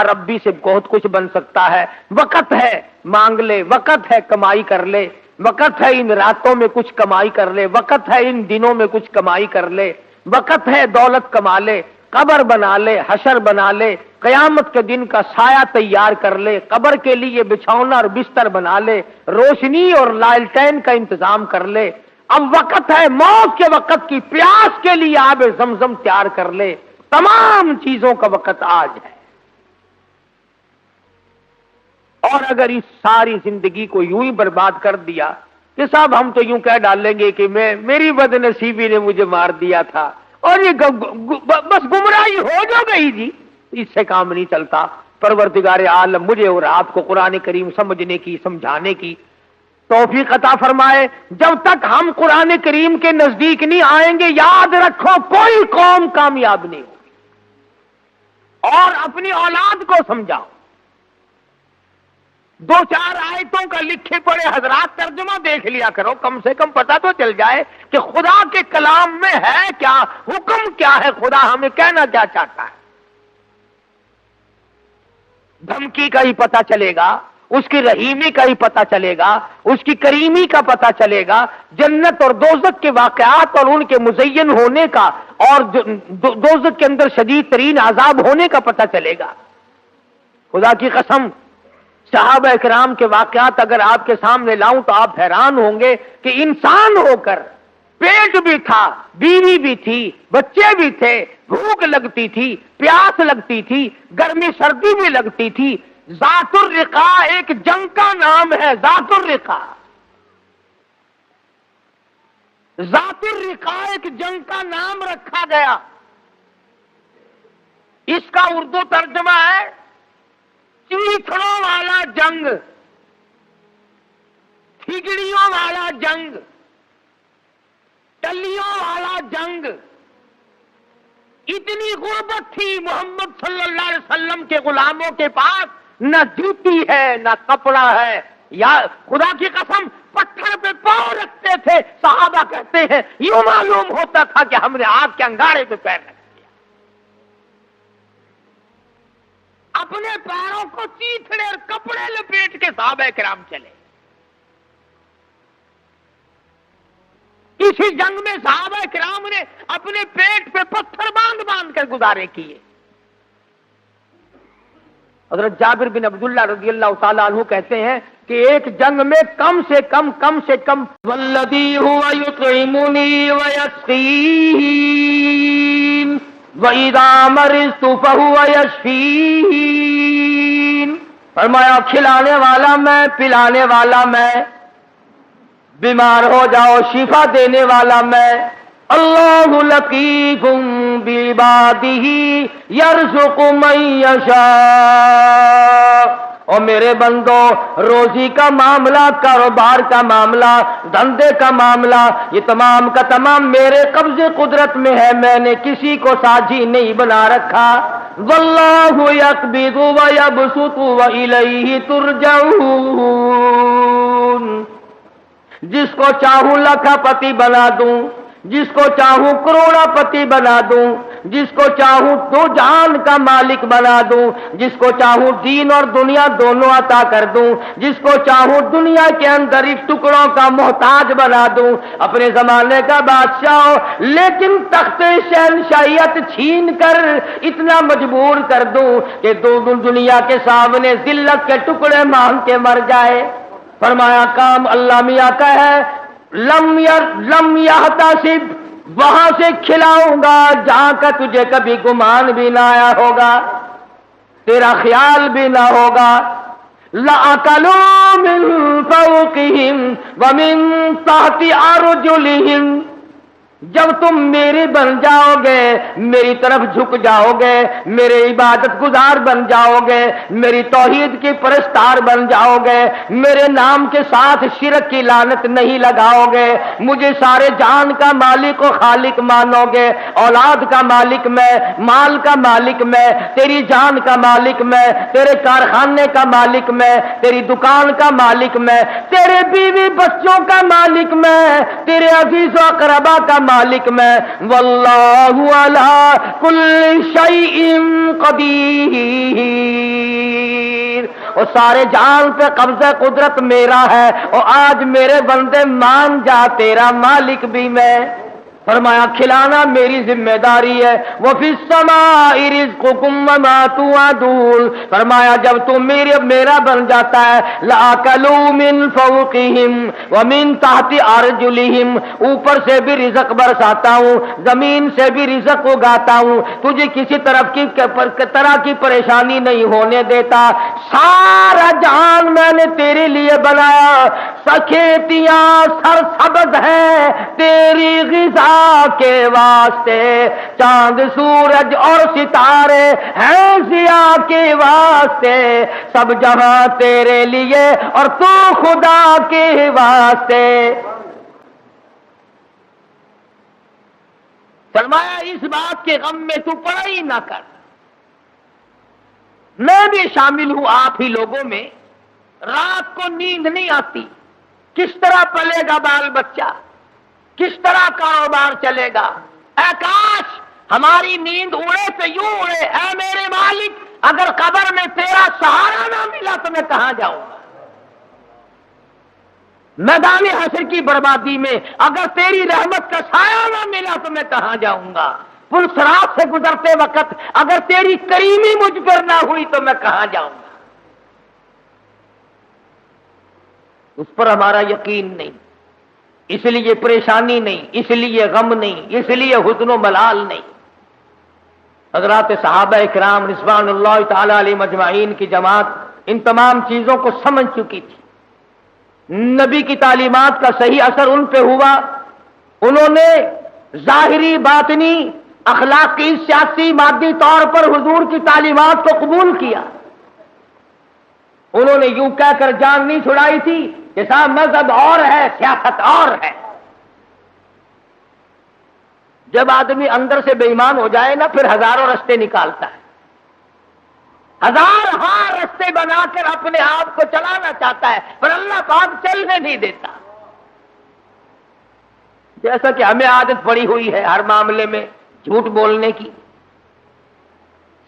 ربی سے بہت کچھ بن سکتا ہے. وقت ہے مانگ لے، وقت ہے کمائی کر لے، وقت ہے ان راتوں میں کچھ کمائی کر لے، وقت ہے ان دنوں میں کچھ کمائی کر لے، وقت ہے دولت کما لے، قبر بنا لے، حشر بنا لے، قیامت کے دن کا سایہ تیار کر لے، قبر کے لیے بچھونا اور بستر بنا لے، روشنی اور لالٹین کا انتظام کر لے. اب وقت ہے موت کے وقت کی پیاس کے لیے آب زمزم تیار کر لے. تمام چیزوں کا وقت آج ہے. اور اگر اس ساری زندگی کو یوں ہی برباد کر دیا کہ صاحب ہم تو یوں کہہ ڈالیں گے کہ میری بد نصیبی نے مجھے مار دیا تھا، اور یہ بس گمراہی ہو جو گئی جی، اس سے کام نہیں چلتا. پروردگار عالم مجھے اور آپ کو قرآن کریم سمجھنے کی، سمجھانے کی توفیق عطا فرمائے. جب تک ہم قرآن کریم کے نزدیک نہیں آئیں گے، یاد رکھو کوئی قوم کامیاب نہیں ہوگی. اور اپنی اولاد کو سمجھاؤ. 2-4 آیتوں کا لکھے پڑے حضرات ترجمہ دیکھ لیا کرو، کم سے کم پتہ تو چل جائے کہ خدا کے کلام میں ہے کیا، حکم کیا ہے، خدا ہمیں کہنا کیا چاہتا ہے. دھمکی کا ہی پتہ چلے گا، اس کی رحیمی کا ہی پتہ چلے گا، اس کی کریمی کا پتہ چلے گا، جنت اور دوزخ کے واقعات اور ان کے مزین ہونے کا، اور دوزخ کے اندر شدید ترین عذاب ہونے کا پتہ چلے گا. خدا کی قسم صحابہ اکرام کے واقعات اگر آپ کے سامنے لاؤں تو آپ حیران ہوں گے کہ انسان ہو کر پیٹ بھی تھا، بیوی بھی تھی، بچے بھی تھے، بھوک لگتی تھی، پیاس لگتی تھی، گرمی سردی بھی لگتی تھی. ذات الرقا ایک جنگ کا نام ہے. ذات الرقا، ذات الرقا ایک جنگ کا نام رکھا گیا. اس کا اردو ترجمہ ہے چیتڑوں والا جنگ، ٹھگڑیوں والا جنگ، ٹلیوں والا جنگ. اتنی غربت تھی محمد صلی اللہ علیہ وسلم کے غلاموں کے پاس، نہ جوتی ہے نہ کپڑا ہے، یا خدا کی قسم پتھر پہ پاؤں رکھتے تھے۔ صحابہ کہتے ہیں یوں معلوم ہوتا تھا کہ ہم نے آگ کے انگارے پہ پیر رکھ دیا۔ اپنے پیروں کو چیتھڑے اور کپڑے لپیٹ کے صحابہ کرام چلے۔ اسی جنگ میں صحابہ کرام نے اپنے پیٹ پہ پتھر باندھ باندھ کر گزارے کیے۔ حضرت جابر بن عبداللہ رضی اللہ تعالیٰ عنہ کہتے ہیں کہ ایک جنگ میں کم سے کم والذی هو یطعمنی ویسقین وَإِذَا مَرِضْتُ فَهُوَ يَشْفِينِ، فرمایا کھلانے والا میں، پلانے والا میں، بیمار ہو جاؤ شفا دینے والا میں۔ اللہ لطیف بعبادہ یرزق من یشاء، اور میرے بندو روزی کا معاملہ، کاروبار کا معاملہ، دھندے کا معاملہ، یہ تمام کا تمام میرے قبضے قدرت میں ہے، میں نے کسی کو ساجی نہیں بنا رکھا۔ واللہ یقبض ویبسط والیہ ترجعون، جس کو چاہوں لاکھ پتی بنا دوں، جس کو چاہوں کروڑا پتی بنا دوں، جس کو چاہوں دو جہان کا مالک بنا دوں، جس کو چاہوں دین اور دنیا دونوں عطا کر دوں، جس کو چاہوں دنیا کے اندر اس ٹکڑوں کا محتاج بنا دوں، اپنے زمانے کا بادشاہ ہو، لیکن تخت شہنشاہیت چھین کر اتنا مجبور کر دوں کہ دنیا کے سامنے ذلت کے ٹکڑے مانگ کے مر جائے۔ فرمایا کام اللہ میاں کا ہے، لم یحتسب، وہاں سے کھلاؤں گا جہاں کا تجھے کبھی گمان بھی نہ آیا ہوگا، تیرا خیال بھی نہ ہوگا۔ لَأَكَلُوا مِن فَوْقِهِمْ وَمِن تَحْتِ أَرْجُلِهِمْ، جب تم میری بن جاؤ گے، میری طرف جھک جاؤ گے، میرے عبادت گزار بن جاؤ گے، میری توحید کی پرستار بن جاؤ گے، میرے نام کے ساتھ شرک کی لعنت نہیں لگاؤ گے، مجھے سارے جان کا مالک و خالق مانو گے، اولاد کا مالک میں، مال کا مالک میں، تیری جان کا مالک میں، تیرے کارخانے کا مالک میں، تیری دکان کا مالک میں، تیرے بیوی بچوں کا مالک میں، تیرے عزیز و اقربا کا مالک میں۔ واللہ علی کل شیء قدیر، اور سارے جان پہ قبضہ قدرت میرا ہے، اور آج میرے بندے مان جا تیرا مالک بھی میں۔ فرمایا کھلانا میری ذمہ داری ہے۔ وَفِي السَّمَاءِ رِزْقُكُمْ وَمَا تُوعَدُونَ، فرمایا جب تم میرا بن جاتا ہے، لَأَكَلُوا مِنْ فَوْقِهِمْ وَمِنْ تَحْتِ أَرْجُلِهِمْ، اوپر سے بھی رزق برساتا ہوں، زمین سے بھی رزق اگاتا ہوں، تجھے کسی طرح کی پریشانی نہیں ہونے دیتا، سارا جہان میں نے تیرے لیے بنایا، کھیتیاں سرسبز ہیں تیری غذا کے واسطے، چاند سورج اور ستارے ہیں ضیاء کے واسطے، سب جہاں تیرے لیے اور تو خدا کے واسطے۔ فرمایا اس بات کے غم میں تو پڑھائی نہ کر، میں بھی شامل ہوں آپ ہی لوگوں میں، رات کو نیند نہیں آتی، کس طرح پلے گا بال بچہ، کس طرح کاروبار چلے گا؟ اے کاش ہماری نیند اڑے تو یوں اڑے، اے میرے مالک اگر قبر میں تیرا سہارا نہ ملا تو میں کہاں جاؤں گا؟ میدان حشر کی بربادی میں اگر تیری رحمت کا سایہ نہ ملا تو میں کہاں جاؤں گا؟ پل صراط سے گزرتے وقت اگر تیری کریمی مجھ پر نہ ہوئی تو میں کہاں جاؤں گا؟ اس پر ہمارا یقین نہیں، اس لیے پریشانی نہیں، اس لیے غم نہیں، اس لیے حزن و ملال نہیں۔ حضرات صحابہ اکرام رضوان اللہ تعالی علیہ مجمعین کی جماعت ان تمام چیزوں کو سمجھ چکی تھی، نبی کی تعلیمات کا صحیح اثر ان پہ ہوا، انہوں نے ظاہری باطنی اخلاقی سیاسی مادی طور پر حضور کی تعلیمات کو قبول کیا۔ انہوں نے یوں کہہ کر جان نہیں چھڑائی تھی کہ صاحب مذہب اور ہے سیاست اور ہے، جب آدمی اندر سے بے ایمان ہو جائے نا، پھر ہزاروں رستے نکالتا ہے، ہزار رستے بنا کر اپنے آپ کو چلانا چاہتا ہے، پر اللہ پاک چلنے نہیں دیتا۔ جیسا کہ ہمیں عادت پڑی ہوئی ہے ہر معاملے میں جھوٹ بولنے کی۔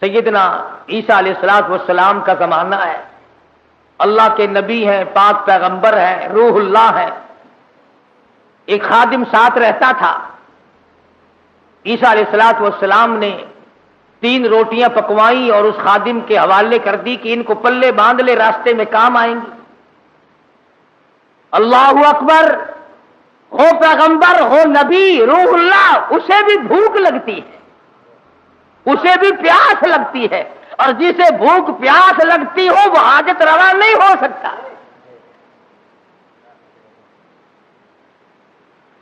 سیدنا عیسیٰ علیہ السلام کا زمانہ ہے، اللہ کے نبی ہیں، پاک پیغمبر ہیں، روح اللہ ہیں، ایک خادم ساتھ رہتا تھا۔ عیسیٰ علیہ السلام نے 3 روٹیاں پکوائیں اور اس خادم کے حوالے کر دی کہ ان کو پلے باندھ لے، راستے میں کام آئیں گی۔ اللہ اکبر! ہو پیغمبر، ہو نبی، روح اللہ، اسے بھی بھوک لگتی ہے، اسے بھی پیاس لگتی ہے، اور جسے بھوک پیاس لگتی ہو وہ حاجت روا نہیں ہو سکتا۔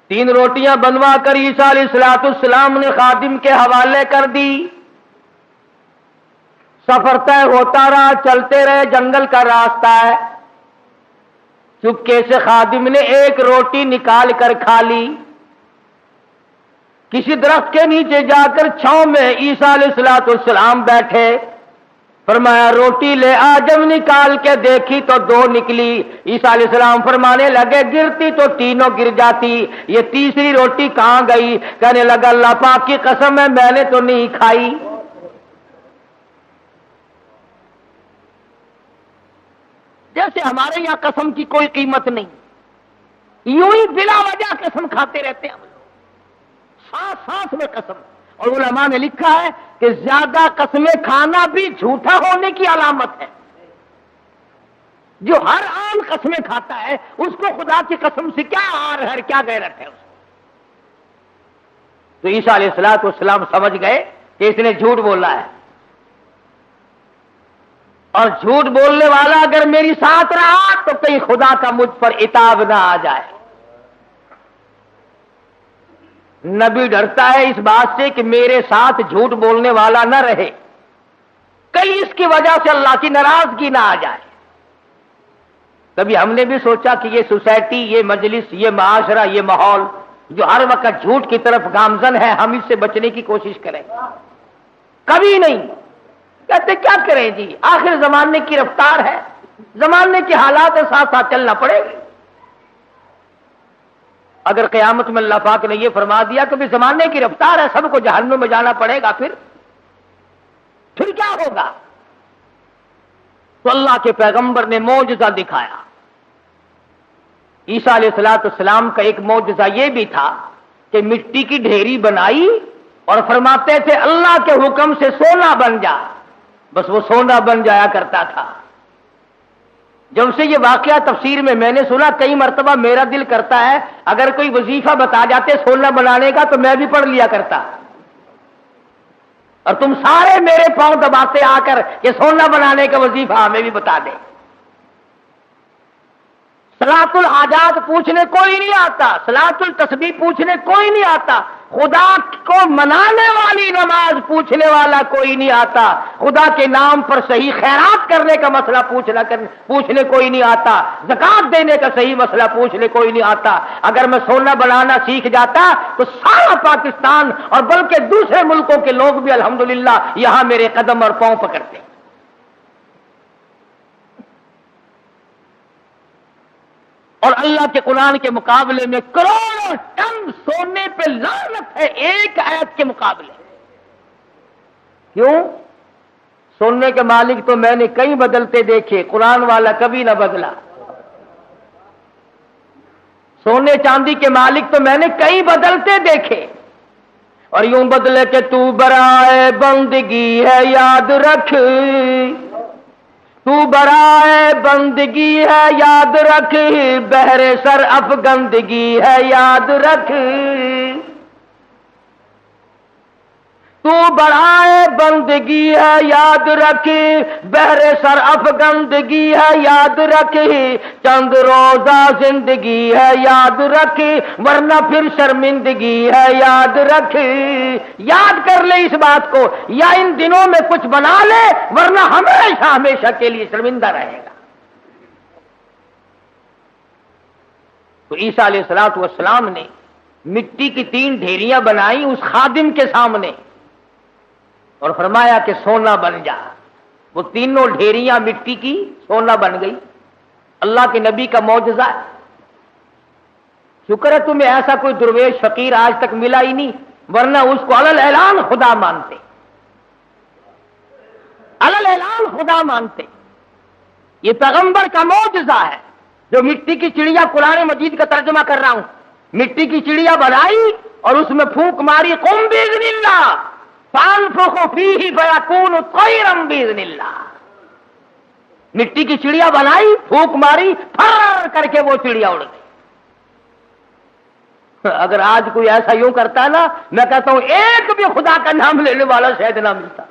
3 روٹیاں بنوا کر عیسیٰ علیہ السلام نے خادم کے حوالے کر دی۔ سفر طے ہوتا رہا، چلتے رہے، جنگل کا راستہ ہے۔ چپکے سے خادم نے 1 روٹی نکال کر کھا لی۔ کسی درخت کے نیچے جا کر چھاؤں میں عیسیٰ علیہ السلام بیٹھے، فرمایا روٹی لے آ۔ جب نکال کے دیکھی تو 2 نکلی۔ عیسیٰ علیہ السلام فرمانے لگے گرتی تو تینوں گر جاتی، یہ تیسری روٹی کہاں گئی؟ کہنے لگا اللہ پاک کی قسم ہے میں نے تو نہیں کھائی۔ جیسے ہمارے یہاں قسم کی کوئی قیمت نہیں، یوں ہی بلا وجہ قسم کھاتے رہتے ہیں ہم لوگ، سانس میں قسم۔ اور علماء نے لکھا ہے کہ زیادہ قسمیں کھانا بھی جھوٹا ہونے کی علامت ہے۔ جو ہر عام قسمیں کھاتا ہے اس کو خدا کی قسم سے کیا آر ہے، کیا غیرت ہے اس کو۔ تو عیسیٰ علیہ السلام سمجھ گئے کہ اس نے جھوٹ بولا ہے، اور جھوٹ بولنے والا اگر میری ساتھ رہا تو کہیں خدا کا مجھ پر عتاب نہ آ جائے۔ نبی ڈرتا ہے اس بات سے کہ میرے ساتھ جھوٹ بولنے والا نہ رہے، کہیں اس کی وجہ سے اللہ کی ناراضگی نہ آ جائے۔ کبھی ہم نے بھی سوچا کہ یہ سوسائٹی، یہ مجلس، یہ معاشرہ، یہ ماحول جو ہر وقت جھوٹ کی طرف گامزن ہے، ہم اس سے بچنے کی کوشش کریں؟ کبھی نہیں۔ کہتے کیا کریں جی، آخر زمانے کی رفتار ہے، زمانے کے حالات کے ساتھ ساتھ چلنا پڑے گا۔ اگر قیامت میں اللہ پاک نے یہ فرما دیا کہ بھی زمانے کی رفتار ہے، سب کو جہنم میں جانا پڑے گا، پھر کیا ہوگا؟ تو اللہ کے پیغمبر نے معجزہ دکھایا۔ عیسیٰ علیہ السلام کا ایک معجزہ یہ بھی تھا کہ مٹی کی ڈھیری بنائی اور فرماتے تھے اللہ کے حکم سے سونا بن جا، بس وہ سونا بن جایا کرتا تھا۔ جب سے یہ واقعہ تفسیر میں نے سنا، کئی مرتبہ میرا دل کرتا ہے اگر کوئی وظیفہ بتا جاتے سونا بنانے کا تو میں بھی پڑھ لیا کرتا، اور تم سارے میرے پاؤں دباتے آ کر کہ سونا بنانے کا وظیفہ ہمیں بھی بتا دیں۔ صلاۃ الحاجات پوچھنے کوئی نہیں آتا، صلاۃ التسبیح پوچھنے کوئی نہیں آتا، خدا کو منانے والی نماز پوچھنے والا کوئی نہیں آتا، خدا کے نام پر صحیح خیرات کرنے کا مسئلہ پوچھنے کوئی نہیں آتا، زکات دینے کا صحیح مسئلہ پوچھنے کوئی نہیں آتا۔ اگر میں سونا بنانا سیکھ جاتا تو سارا پاکستان اور بلکہ دوسرے ملکوں کے لوگ بھی الحمدللہ یہاں میرے قدم اور پاؤں پکڑتے۔ اور اللہ کے قرآن کے مقابلے میں کروڑوں ٹن سونے پہ لعنت ہے ایک آیت کے مقابلے۔ کیوں؟ سونے کے مالک تو میں نے کئی بدلتے دیکھے، قرآن والا کبھی نہ بدلا۔ سونے چاندی کے مالک تو میں نے کئی بدلتے دیکھے، اور یوں بدلے کہ تو برائے بندگی ہے یاد رکھ، تو برائے بندگی ہے یاد رکھ، بہر سر افگندگی ہے یاد رکھ، تو برائے بندگی ہے یاد رکھ، بہر سر افگندگی ہے یاد رکھ، چند روزہ زندگی ہے یاد رکھ، ورنہ پھر شرمندگی ہے یاد رکھ۔ یاد کر لے اس بات کو، یا ان دنوں میں کچھ بنا لے ورنہ ہمیشہ ہمیشہ کے لیے شرمندہ رہے گا۔ تو عیسیٰ علیہ السلام نے مٹی کی 3 ڈھیریاں بنائی اس خادم کے سامنے اور فرمایا کہ سونا بن جا. وہ تینوں ڈھیریاں مٹی کی سونا بن گئی. اللہ کے نبی کا معجزہ ہے. شکر ہے تمہیں ایسا کوئی درویش فقیر آج تک ملا ہی نہیں، ورنہ اس کو علل اعلان خدا مانتے، علل اعلان خدا مانتے. یہ پیغمبر کا معجزہ ہے. جو مٹی کی چڑیا، قرآن مجید کا ترجمہ کر رہا ہوں، مٹی کی چڑیا بنائی اور اس میں پھونک ماری، قم باذن اللہ فانفخ فیہ فیکون طیرا باذن اللہ. مٹی کی چڑیا بنائی، پھونک ماری، پھر کر کے وہ چڑیا اڑ گئی. اگر آج کوئی ایسا یوں کرتا ہے نا، میں کہتا ہوں ایک بھی خدا کا نام لینے والا شاید نہ ملتا.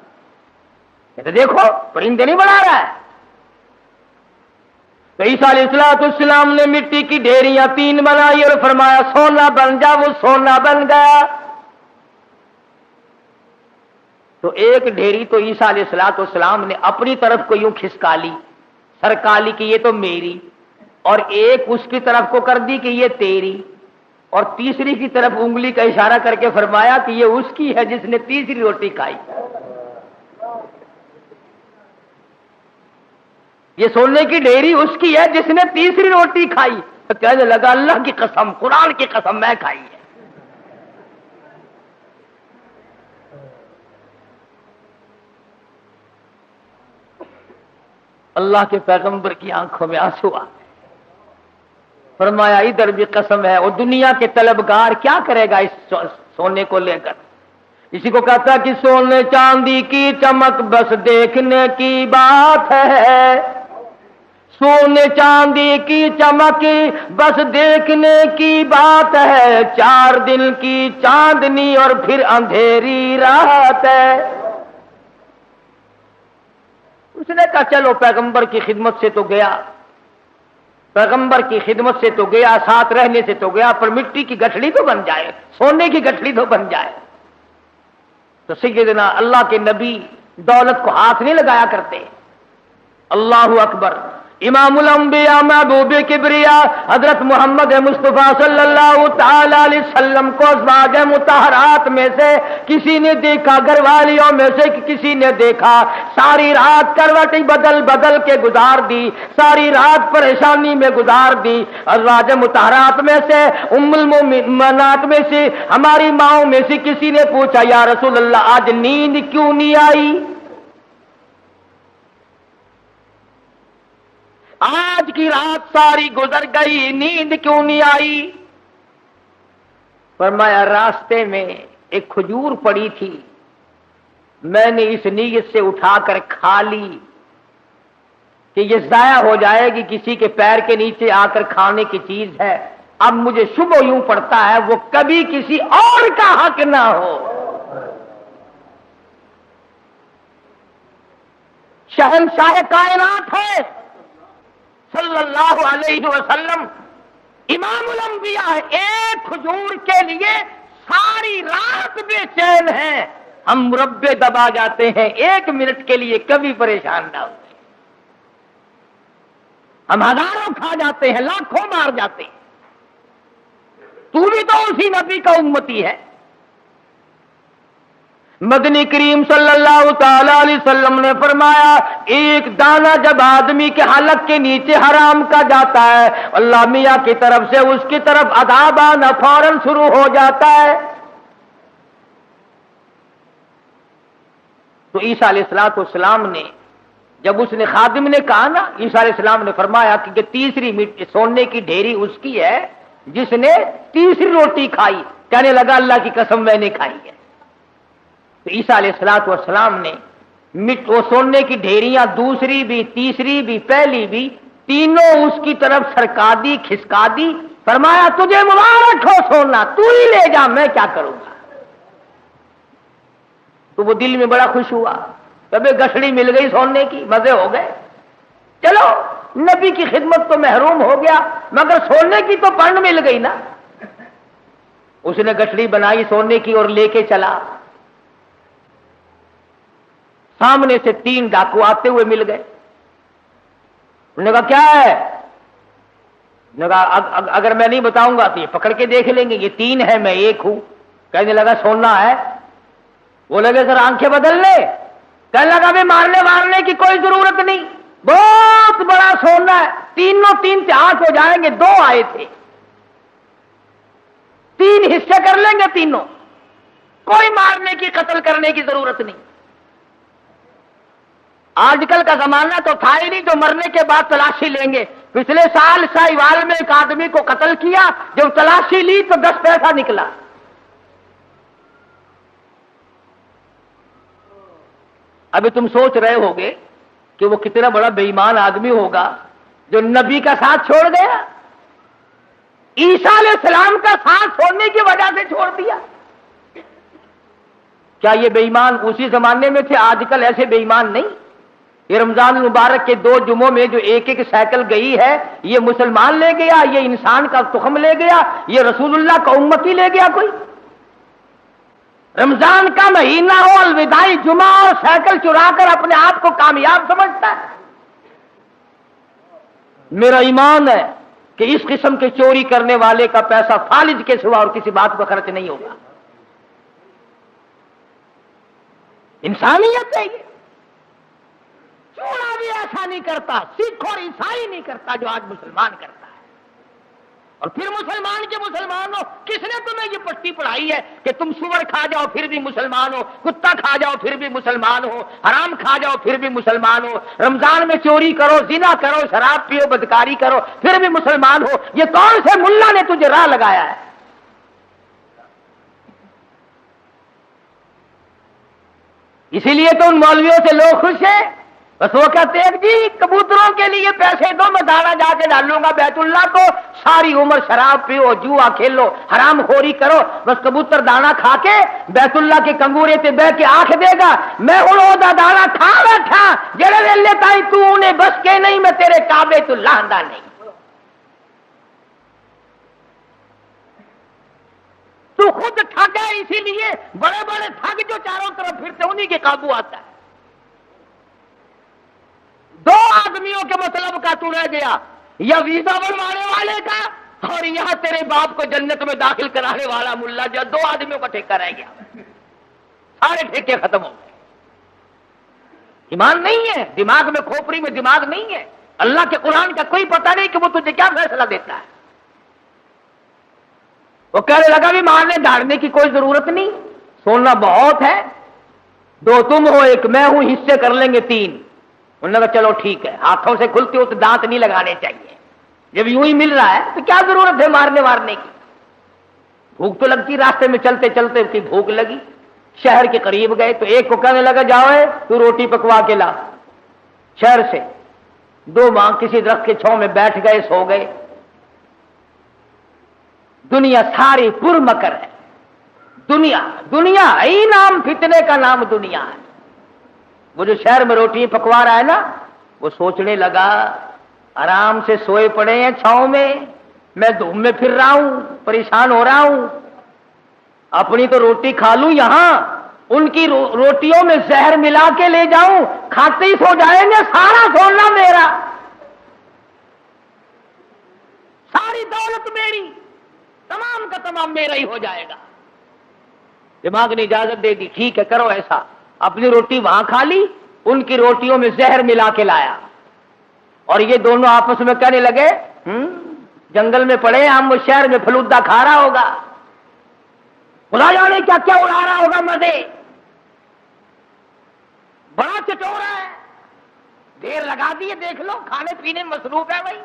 تو دیکھو پرندے نہیں بنا رہا ہے. تو عیسیٰ علیہ السلام نے مٹی کی ڈھیریاں 3 بنائی اور فرمایا سونا بن جا. وہ سونا بن گیا. تو ایک ڈھیری تو عیسیٰ علیہ السلام نے اپنی طرف کو یوں کھسکا لی، سرکا لی کہ یہ تو میری، اور ایک اس کی طرف کو کر دی کہ یہ تیری، اور تیسری کی طرف انگلی کا اشارہ کر کے فرمایا کہ یہ اس کی ہے جس نے تیسری روٹی کھائی. یہ سونے کی ڈھیری اس کی ہے جس نے تیسری روٹی کھائی. تو کہنے لگا اللہ کی قسم، قرآن کی قسم، میں کھائی ہے. اللہ کے پیغمبر کی آنکھوں میں آنسو آ گئے. فرمایا ادھر بھی قسم ہے. اور دنیا کے طلبگار کیا کرے گا اس سونے کو لے کر؟ اسی کو کہتا کہ سونے چاندی کی چمک بس دیکھنے کی بات ہے. سونے چاندی کی چمک بس دیکھنے کی بات ہے. 4 دن کی چاندنی اور پھر اندھیری رات ہے. اس نے کہا چلو پیغمبر کی خدمت سے تو گیا، پیغمبر کی خدمت سے تو گیا، ساتھ رہنے سے تو گیا، پر مٹی کی گٹھڑی تو بن جائے، سونے کی گٹھڑی تو بن جائے. تو سیدنا اللہ کے نبی دولت کو ہاتھ نہیں لگایا کرتے. اللہ اکبر. امام الانبیاء محبوب کبریا حضرت محمد مصطفیٰ صلی اللہ تعالی علیہ وسلم کو ازواج مطہرات میں سے کسی نے دیکھا، گھر والیوں میں سے کسی نے دیکھا، ساری رات کروٹیں بدل بدل کے گزار دی، ساری رات پریشانی میں گزار دی. ازواج مطہرات میں سے ام المؤمنات میں سے ہماری ماؤں میں سے کسی نے پوچھا یا رسول اللہ آج نیند کیوں نہیں آئی؟ آج کی رات ساری گزر گئی، نیند کیوں نہیں آئی؟ فرمایا راستے میں ایک کھجور پڑی تھی، میں نے اس نیت سے اٹھا کر کھا لی کہ یہ ضائع ہو جائے گی، کسی کے پیر کے نیچے آ کر کھانے کی چیز ہے. اب مجھے شبہ یوں پڑتا ہے وہ کبھی کسی اور کا حق نہ ہو. شہنشاہ کائنات ہے صلی اللہ علیہ وسلم، امام الانبیاء ہے. ایک کھجور کے لیے ساری رات بے چین ہیں. ہم مربے دبا جاتے ہیں، 1 منٹ کے لیے کبھی پریشان نہ ہوتے. ہم ہزاروں کھا جاتے ہیں، لاکھوں مار جاتے ہیں. تو بھی تو اسی نبی کا امتی ہے. مدنی کریم صلی اللہ تعالی علیہ وسلم نے فرمایا ایک دانہ جب آدمی کے حلق کے نیچے حرام کا جاتا ہے، اللہ میاں کی طرف سے اس کی طرف عذاب آنا فوراً شروع ہو جاتا ہے. تو عیسیٰ علیہ السلام نے جب اس نے خادم نے کہا نا، عیسیٰ علیہ السلام نے فرمایا کہ تیسری سونے کی ڈھیری اس کی ہے جس نے تیسری روٹی کھائی. کہنے لگا اللہ کی قسم میں نے کھائی ہے. تو عیسیٰ علیہ السلام نے وہ سونے کی ڈھیریاں دوسری بھی، تیسری بھی، پہلی بھی، تینوں اس کی طرف سرکا دی، کھسکا دی. فرمایا تجھے مبارک ہو سونا، تو ہی لے جا، میں کیا کروں گا. تو وہ دل میں بڑا خوش ہوا، کبھی گٹھڑی مل گئی سونے کی، مزے ہو گئے. چلو نبی کی خدمت تو محروم ہو گیا مگر سونے کی تو پن مل گئی نا. اس نے گٹھڑی بنائی سونے کی اور لے کے چلا. سامنے سے 3 ڈاکو آتے ہوئے مل گئے. انہوں نے کہا کیا ہے؟ نے کہا اگر میں نہیں بتاؤں گا تو یہ پکڑ کے دیکھ لیں گے، یہ 3 ہے میں 1 ہوں۔ کہنے لگا سونا ہے؟ وہ لگے سر آنکھیں بدل لے، کہنے لگا بھی مارنے کی کوئی ضرورت نہیں، بہت بڑا سونا ہے، تینوں 3 ہاتھ ہو جائیں گے، 2 آئے تھے، 3 حصے کر لیں گے تینوں، کوئی مارنے کی قتل کرنے کی ضرورت نہیں۔ آج کل کا زمانہ تو تھا ہی نہیں جو مرنے کے بعد تلاشی لیں گے۔ پچھلے سال ساہیوال میں ایک آدمی کو قتل کیا، جب تلاشی لی تو 10 پیسہ نکلا۔ ابھی تم سوچ رہے ہوگے کہ وہ کتنا بڑا بے ایمان آدمی ہوگا جو نبی کا ساتھ چھوڑ گیا، عیسیٰ علیہ السلام کا ساتھ چھوڑنے کی وجہ سے چھوڑ دیا۔ کیا یہ بے ایمان اسی زمانے میں تھے؟ آج کل ایسے بے ایمان نہیں۔ یہ رمضان المبارک کے 2 جمعوں میں جو ایک سائیکل گئی ہے، یہ مسلمان لے گیا، یہ انسان کا تخم لے گیا، یہ رسول اللہ کا امتی لے گیا کوئی؟ رمضان کا مہینہ ہو، الوداعی جمعہ اور سائیکل چرا کر اپنے آپ کو کامیاب سمجھتا ہے۔ میرا ایمان ہے کہ اس قسم کے چوری کرنے والے کا پیسہ فالج کے سوا اور کسی بات پر خرچ نہیں ہوگا۔ انسانیت ہے یہ۔ چوڑا بھی ایسا نہیں کرتا، سکھ اور عیسائی نہیں کرتا جو آج مسلمان کرتا ہے۔ اور پھر مسلمان کے مسلمان ہو، کس نے تمہیں یہ پٹی پڑھائی ہے کہ تم سور کھا جاؤ پھر بھی مسلمان ہو، کتا کھا جاؤ پھر بھی مسلمان ہو، حرام کھا جاؤ پھر بھی مسلمان ہو، رمضان میں چوری کرو، زنا کرو، شراب پیو، بدکاری کرو پھر بھی مسلمان ہو؟ یہ کون سے ملا نے تجھے راہ لگایا ہے؟ اسی لیے تو ان مولویوں سے لوگ خوش ہیں، بس وہ کہتے ہیں جی کبوتروں کے لیے پیسے دو، میں دانا جا کے ڈالوں گا بیت اللہ کو، ساری عمر شراب پیو، جوا کھیلو، حرام خوری کرو، بس کبوتر دانا کھا کے بیت اللہ کے کنگورے تے بہ کے آنکھ دے گا میں ہوں دا دانا کھا بیٹھا، جڑے ویلے تائی تو انہیں بس کے نہیں، میں تیرے کعبے تو لاندہ نہیں۔ تو خود ٹھگ ہے، اسی لیے بڑے بڑے ٹھگ جو چاروں طرف پھرتے انہی کے قابو آتا ہے۔ 2 آدمیوں کے مطلب کا تو رہ گیا، یا ویزا بنوانے والے کا اور یہاں تیرے باپ کو جنت میں داخل کرانے والا ملا، جو 2 آدمیوں کا ٹھیکہ رہ گیا، سارے ٹھیکے ختم ہو گئے۔ ایمان نہیں ہے، دماغ میں کھوپڑی میں دماغ نہیں ہے، اللہ کے قرآن کا کوئی پتہ نہیں کہ وہ تجھے کیا فیصلہ دیتا ہے۔ وہ کہنے لگا بھی مارنے دھاڑنے کی کوئی ضرورت نہیں، سونا بہت ہے، 2 تم ہو 1 میں ہوں، حصے کر لیں گے 3۔ انہوں نے کہا چلو ٹھیک ہے، ہاتھوں سے کھلتی ہو تو دانت نہیں لگانے چاہیے، جب یوں ہی مل رہا ہے تو کیا ضرورت ہے مارنے وارنے کی؟ بھوک تو لگتی، راستے میں چلتے چلتے اس کی بھوک لگی، شہر کے قریب گئے تو ایک کو کہنے لگا جاؤ تو روٹی پکوا کے لا شہر سے۔ 2 ماں کسی درخت کے چھاؤں میں بیٹھ گئے، سو گئے۔ دنیا ساری پر مکر ہے، دنیا ہی نام فتنے کا نام دنیا ہے۔ وہ جو شہر میں روٹی پکوا رہا ہے نا، وہ سوچنے لگا آرام سے سوئے پڑے ہیں چھاؤں میں دھوپ میں پھر رہا ہوں، پریشان ہو رہا ہوں، اپنی تو روٹی کھا لوں، یہاں ان کی روٹیوں میں زہر ملا کے لے جاؤں، کھاتے ہی سو جائیں گے، سارا سونا میرا، ساری دولت میری، تمام کا تمام میرا ہی ہو جائے گا۔ دماغ نے اجازت دے دی، ٹھیک ہے کرو ایسا۔ اپنی روٹی وہاں کھا لی، ان کی روٹیوں میں زہر ملا کے لایا، اور یہ دونوں آپس میں کہنے لگے جنگل میں پڑے ہم، وہ شہر میں فلودا کھا رہا ہوگا، خدا جانے کیا کیا اڑا رہا ہوگا مزے، بڑا چٹورا ہے، دیر لگا دی ہے، دیکھ لو کھانے پینے میں مصروف ہے بھائی۔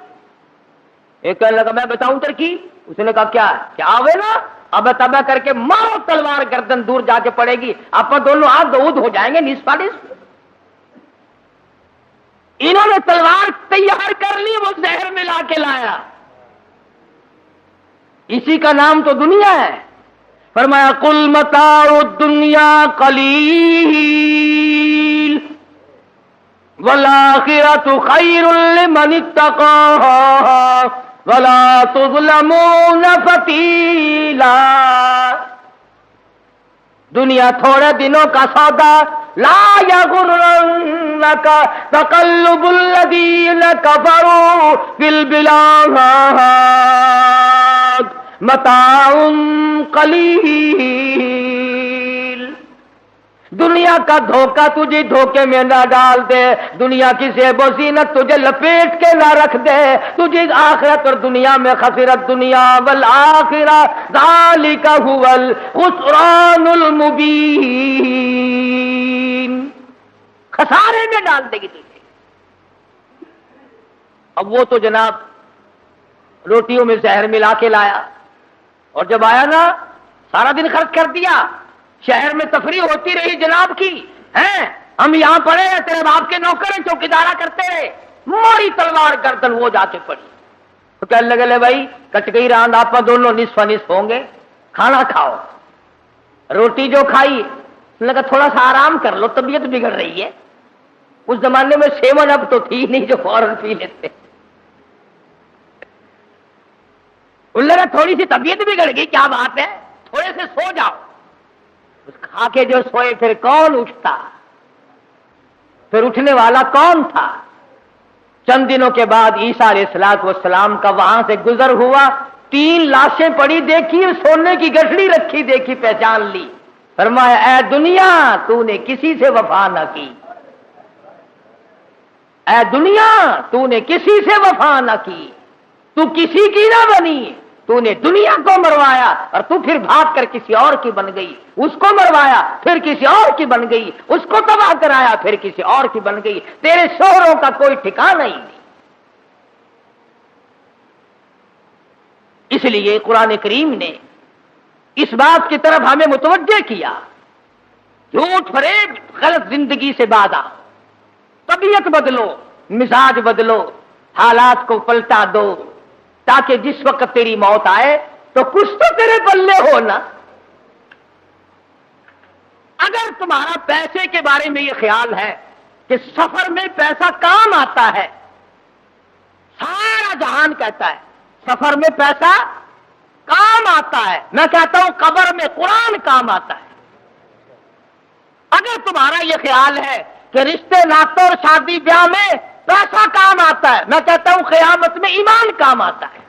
ایک کہنے لگا میں بتاؤں ترکیب، اس نے کہا کیا ہے؟ کیا آوے نا اب تبا کر کے مارو تلوار، گردن دور جا کے پڑے گی، آپ دونوں ہاتھ دودھ ہو جائیں گے نصف نصف۔ انہوں نے تلوار تیار کر لی، وہ زہر ملا کے لایا، اسی کا نام تو دنیا ہے۔ فرمایا قل متاع الدنیا قلیل والآخرۃ خیر لمن اتقى ولا تظلمون فتیلا۔ دنیا تھوڑے دنوں کا سودا، لا یغرنک تقلب الذین کفروا فی البلاد متاع قلیل۔ دنیا کا دھوکہ تجھے دھوکے میں نہ ڈال دے، دنیا کی زیب و زینت تجھے لپیٹ کے نہ رکھ دے، تجھے آخرت اور دنیا میں خسرت دنیا والآخرہ ذالک هو الخسران المبین، خسارے میں ڈال دے گی تجھے۔ اب وہ تو جناب روٹیوں میں زہر ملا کے لایا، اور جب آیا نا سارا دن خرچ کر دیا، شہر میں تفریح ہوتی رہی جناب کی، ہیں ہم یہاں پڑے ہیں، تیرے باپ کے نوکر ہیں، چوکیدارا کرتے رہے، موری تلوار گردن وہ جا کے پڑی۔ تو کہنے لگے لے بھائی کچ گئی راند، آپ دونوں نصف نصف ہوں گے، کھانا کھاؤ۔ روٹی جو کھائی لگا تھوڑا سا آرام کر لو، طبیعت بگڑ رہی ہے۔ اس زمانے میں سیون اب تو تھی نہیں جو فوراً پی لیتے، ان لگا تھوڑی سی طبیعت بگڑ گئی، کیا بات ہے، تھوڑے سے سو جاؤ۔ اس کھا کے جو سوئے پھر کون اٹھتا، پھر اٹھنے والا کون تھا؟ چند دنوں کے بعد عیسیٰ علیہ السلام کا وہاں سے گزر ہوا، 3 لاشیں پڑی دیکھی، سونے کی گٹھڑی رکھی دیکھی، پہچان لی، فرمایا اے دنیا تو نے کسی سے وفا نہ کی، اے دنیا تو نے کسی سے وفا نہ کی، تو کسی کی نہ بنی، تو نے دنیا کو مروایا اور تو پھر بھاگ کر کسی اور کی بن گئی، اس کو مروایا پھر کسی اور کی بن گئی، اس کو تباہ کرایا پھر کسی اور کی بن گئی، تیرے شوہروں کا کوئی ٹھکانہ ہی نہیں۔ اس لیے قرآن کریم نے اس بات کی طرف ہمیں متوجہ کیا، جھوٹ فریب غلط زندگی سے باز آؤ، طبیعت بدلو، مزاج بدلو، حالات کو پلٹا دو، تاکہ جس وقت تیری موت آئے تو کچھ تو تیرے پلے ہو نا۔ اگر تمہارا پیسے کے بارے میں یہ خیال ہے کہ سفر میں پیسہ کام آتا ہے، سارا جہان کہتا ہے سفر میں پیسہ کام آتا ہے، میں کہتا ہوں قبر میں قرآن کام آتا ہے۔ اگر تمہارا یہ خیال ہے کہ رشتے ناطوں اور شادی بیاہ میں پیسہ کام آتا ہے، میں کہتا ہوں قیامت میں ایمان کام آتا ہے۔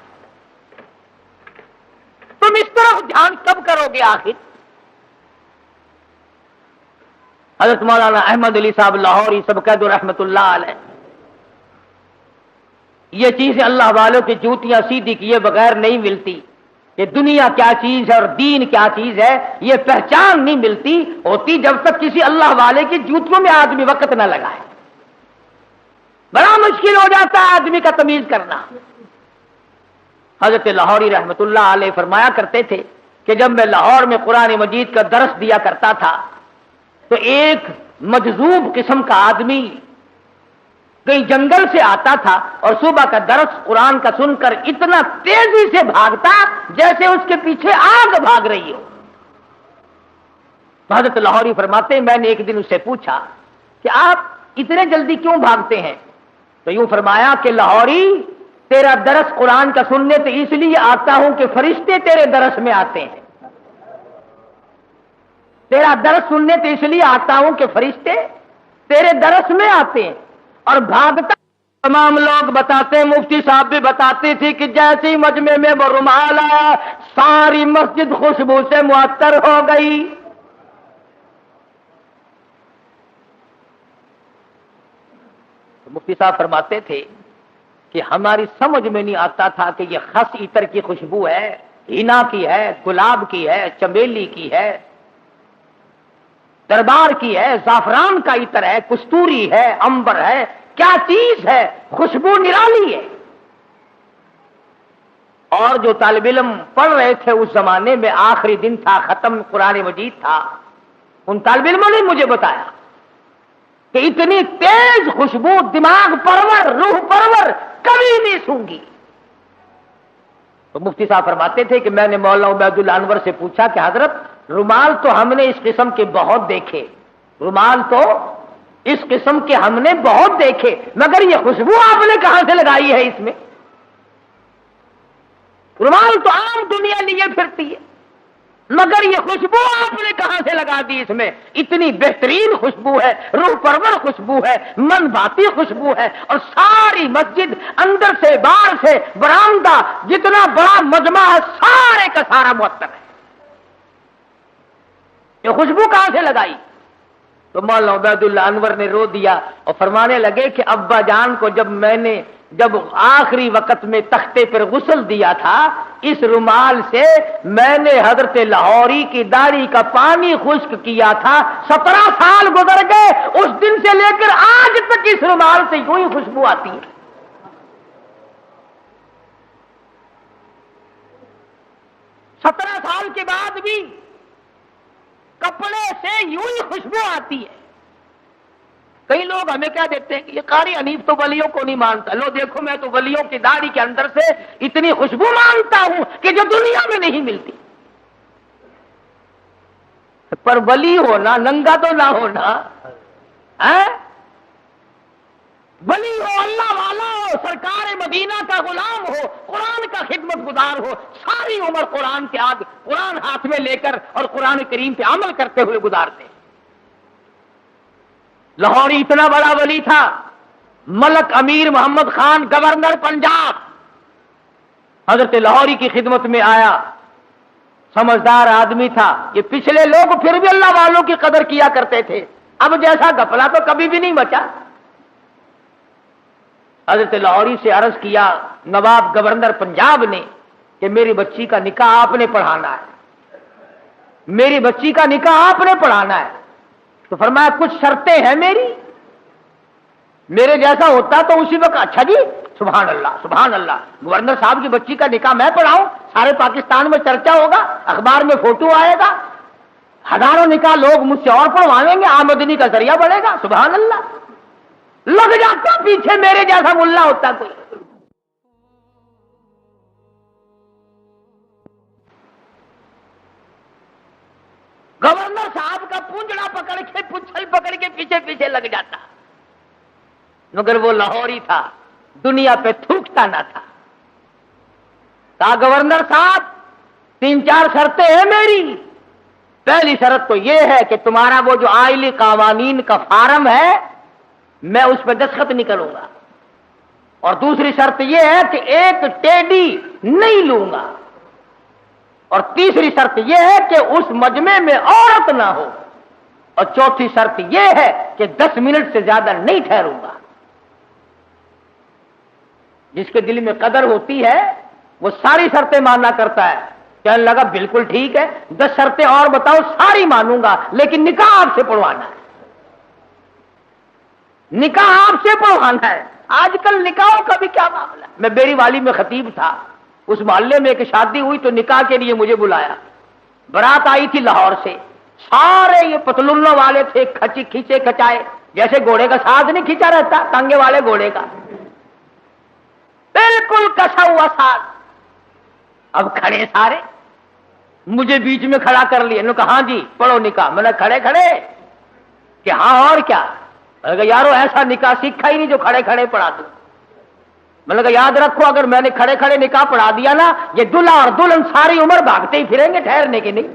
تم اس طرف دھیان کب کرو گے آخر؟ حضرت مولانا احمد علی صاحب لاہوری سبقت رحمت اللہ علیہ، یہ چیزیں اللہ والوں کی جوتیاں سیدھی کیے بغیر نہیں ملتی، کہ دنیا کیا چیز ہے اور دین کیا چیز ہے یہ پہچان نہیں ملتی ہوتی جب تک کسی اللہ والے کی جوتیوں میں آدمی وقت نہ لگائے۔ بڑا مشکل ہو جاتا ہے آدمی کا تمیز کرنا۔ حضرت لاہوری رحمت اللہ علیہ فرمایا کرتے تھے کہ جب میں لاہور میں قرآن مجید کا درس دیا کرتا تھا تو ایک مجذوب قسم کا آدمی کہیں جنگل سے آتا تھا اور صبح کا درس قرآن کا سن کر اتنا تیزی سے بھاگتا جیسے اس کے پیچھے آگ بھاگ رہی ہو۔ تو حضرت لاہوری فرماتے ہیں میں نے ایک دن اس سے پوچھا کہ آپ اتنے جلدی کیوں بھاگتے ہیں؟ تو یوں فرمایا کہ لاہوری تیرا درس قرآن کا سننے تو اس لیے آتا ہوں کہ فرشتے تیرے درس میں آتے ہیں، تیرا درس سننے تو اس لیے آتا ہوں کہ فرشتے تیرے درس میں آتے ہیں۔ اور بھاگتا تمام لوگ بتاتے ہیں، مفتی صاحب بھی بتاتی تھی کہ جیسے ہی مجمع میں وہ رومال آیا ساری مسجد خوشبو سے معطر ہو گئی۔ مفتی صاحب فرماتے تھے کہ ہماری سمجھ میں نہیں آتا تھا کہ یہ خس عطر کی خوشبو ہے، ہینا کی ہے، گلاب کی ہے، چمیلی کی ہے، دربار کی ہے، زعفران کا عطر ہے، کستوری ہے، عنبر ہے، کیا چیز ہے، خوشبو نرالی ہے۔ اور جو طالب علم پڑھ رہے تھے اس زمانے میں آخری دن تھا، ختم قرآن مجید تھا، ان طالب علموں نے مجھے بتایا کہ اتنی تیز خوشبو دماغ پرور روح پرور کبھی نہیں سونگی۔ تو مفتی صاحب فرماتے تھے کہ میں نے مولانا عبید اللہ انور سے پوچھا کہ حضرت رومال تو ہم نے اس قسم کے بہت دیکھے، رومال تو اس قسم کے ہم نے بہت دیکھے، مگر یہ خوشبو آپ نے کہاں سے لگائی ہے اس میں؟ رومال تو عام دنیا لیے پھرتی ہے، مگر یہ خوشبو آپ نے کہاں سے لگا دی؟ اس میں اتنی بہترین خوشبو ہے، روح پرور خوشبو ہے، من بھاتی خوشبو ہے، اور ساری مسجد اندر سے باہر سے برآمدہ جتنا بڑا مجمع ہے سارے کا سارا معطر ہے۔ یہ خوشبو کہاں سے لگائی؟ تو مولانا عبید اللہ انور نے رو دیا اور فرمانے لگے کہ ابا جان کو جب آخری وقت میں تختے پر غسل دیا تھا، اس رومال سے میں نے حضرت لاہوری کی داڑھی کا پانی خشک کیا تھا، 17 سال گزر گئے، اس دن سے لے کر آج تک اس رومال سے یوں ہی خوشبو آتی ہے۔ 17 سال کے بعد بھی کپڑے سے یوں ہی خوشبو آتی ہے۔ کئی لوگ ہمیں کیا دیتے ہیں کہ یہ قاری حنیف تو ولیوں کو نہیں مانتا، لو دیکھو میں تو ولیوں کی داڑھی کے اندر سے اتنی خوشبو مانتا ہوں کہ جو دنیا میں نہیں ملتی۔ پر ولی ہونا ننگا تو نہ ہونا، ولی ہو، اللہ والا ہو، سرکار مدینہ کا غلام ہو، قرآن کا خدمت گزار ہو، ساری عمر قرآن کے آگے قرآن ہاتھ میں لے کر اور قرآن کریم پہ عمل کرتے ہوئے گزارتے۔ لاہوری اتنا بڑا ولی تھا، ملک امیر محمد خان گورنر پنجاب حضرت لاہوری کی خدمت میں آیا، سمجھدار آدمی تھا۔ یہ پچھلے لوگ پھر بھی اللہ والوں کی قدر کیا کرتے تھے، اب جیسا گپلا تو کبھی بھی نہیں بچا۔ حضرت لاہوری سے عرض کیا نواب گورنر پنجاب نے کہ میری بچی کا نکاح آپ نے پڑھانا ہے، میری بچی کا نکاح آپ نے پڑھانا ہے۔ تو فرمایا کچھ شرطیں ہیں میری، میرے جیسا ہوتا تو اسی وقت اچھا جی سبحان اللہ سبحان اللہ، گورنر صاحب کی بچی کا نکاح میں پڑھاؤں، سارے پاکستان میں چرچا ہوگا، اخبار میں فوٹو آئے گا، ہزاروں نکاح لوگ مجھ سے اور پڑھوائیں گے، آمدنی کا ذریعہ بڑھے گا، سبحان اللہ۔ لگ جاتا پیچھے میرے جیسا ملا ہوتا کوئی۔ گورنر صاحب کا پونجڑا پکڑ کے پچھل پکڑ کے پیچھے پیچھے لگ جاتا، مگر وہ لاہوری تھا، دنیا پہ تھوکتا نہ تھا۔ کہا گورنر صاحب 3-4 شرطیں ہیں میری، پہلی شرط تو یہ ہے کہ تمہارا وہ جو آئلی قوانین کا فارم ہے میں اس پہ دستخط نہیں کروں گا، اور دوسری شرط یہ ہے کہ ایک ٹیڈی نہیں لوں گا، اور تیسری شرط یہ ہے کہ اس مجمع میں عورت نہ ہو، اور چوتھی شرط یہ ہے کہ 10 منٹ سے زیادہ نہیں ٹھہروں گا۔ جس کے دل میں قدر ہوتی ہے وہ ساری شرطیں ماننا کرتا ہے۔ کہنے لگا بالکل ٹھیک ہے، 10 شرطیں اور بتاؤ، ساری مانوں گا، لیکن نکاح آپ سے پڑھوانا ہے، نکاح آپ سے پڑھوانا ہے۔ آج کل نکاحوں کا بھی کیا معاملہ ہے۔ میں بیری والی میں خطیب تھا، اس محلے میں ایک شادی ہوئی تو نکاح کے لیے مجھے بلایا، برات آئی تھی لاہور سے، سارے یہ پتلونوں والے تھے، کھینچے کچائے، جیسے گھوڑے کا ساتھ نہیں کھینچا رہتا ٹانگے والے گھوڑے کا، بالکل کسا ہوا ساتھ۔ اب کھڑے سارے، مجھے بیچ میں کھڑا کر لیا، انہوں نے کہا ہاں جی پڑھو نکاح۔ میں نے کھڑے کہ ہاں اور کیا؟ میں نے کہا یارو ایسا نکاح سیکھا ہی نہیں جو کھڑے کھڑے پڑھا دوں۔ میں نے کہا یاد رکھو اگر میں نے کھڑے کھڑے نکاح پڑھا دیا نا، یہ دلہا اور دلہن ساری عمر بھاگتے ہی پھریں گے، ٹھہرنے کے نہیں۔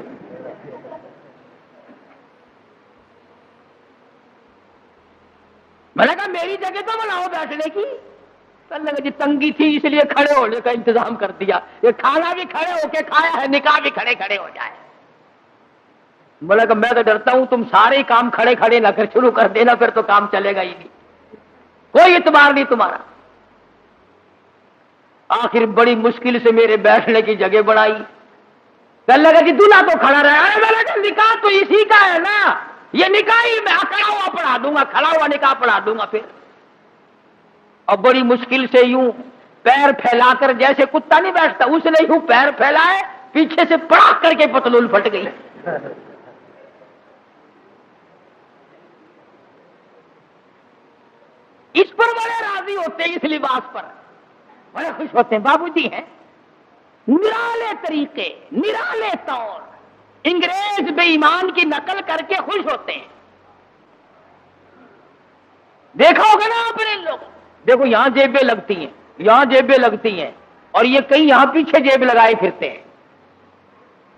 میں نے کہا میری جگہ تو بناؤ بیٹھنے کی۔ کہنے لگا جی تنگی تھی اس لیے کھڑے ہونے کا انتظام کر دیا، یہ کھانا بھی کھڑے ہو کے کھایا ہے، نکاح بھی کھڑے کھڑے ہو جائے۔ بولا کہ میں تو ڈرتا ہوں تم سارے کام کھڑے کھڑے نہ کر شروع کر دینا، پھر تو کام چلے گا ہی نہیں، کوئی اعتبار نہیں تمہارا۔ آخر بڑی مشکل سے میرے بیٹھنے کی جگہ بنائی۔ کہنے لگا کہ دلہا تو کھڑا رہا ہے۔ میں نے کہا نکاح تو اسی کا ہے نا، یہ نکاح ہی میں کھڑا ہوا پڑھا دوں گا، کھڑا ہوا نکاح پڑھا دوں گا پھر۔ اور بڑی مشکل سے یوں پیر پھیلا کر، جیسے کتا نہیں بیٹھتا اس نے یوں پیر پھیلائے، پیچھے سے پڑاخ کر کے پتلون پھٹ گئی۔ اس پر بڑے راضی ہوتے ہیں، اس لباس پر بڑے خوش ہوتے ہیں۔ بابو جی ہیں نرالے طریقے، نرالے طور، انگریز بے ایمان کی نقل کر کے خوش ہوتے ہیں۔ دیکھا ہوگا نا آپ نے لوگ، دیکھو یہاں جیبیں لگتی ہیں، یہاں جیبیں لگتی ہیں، اور یہ کئی یہاں پیچھے جیب لگائے پھرتے ہیں۔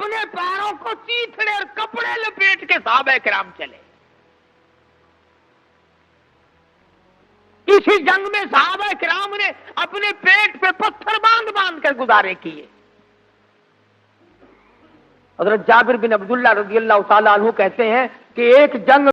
اپنے پیروں کو چیتھڑے اور کپڑے لپیٹ کے صحابہ کرام چلے. اسی جنگ میں صحابہ کرام نے اپنے پیٹ پہ پتھر باندھ باندھ کر گزارے کیے. حضرت جابر بن عبداللہ رضی اللہ تعالیٰ عنہ کہتے ہیں کہ ایک جنگ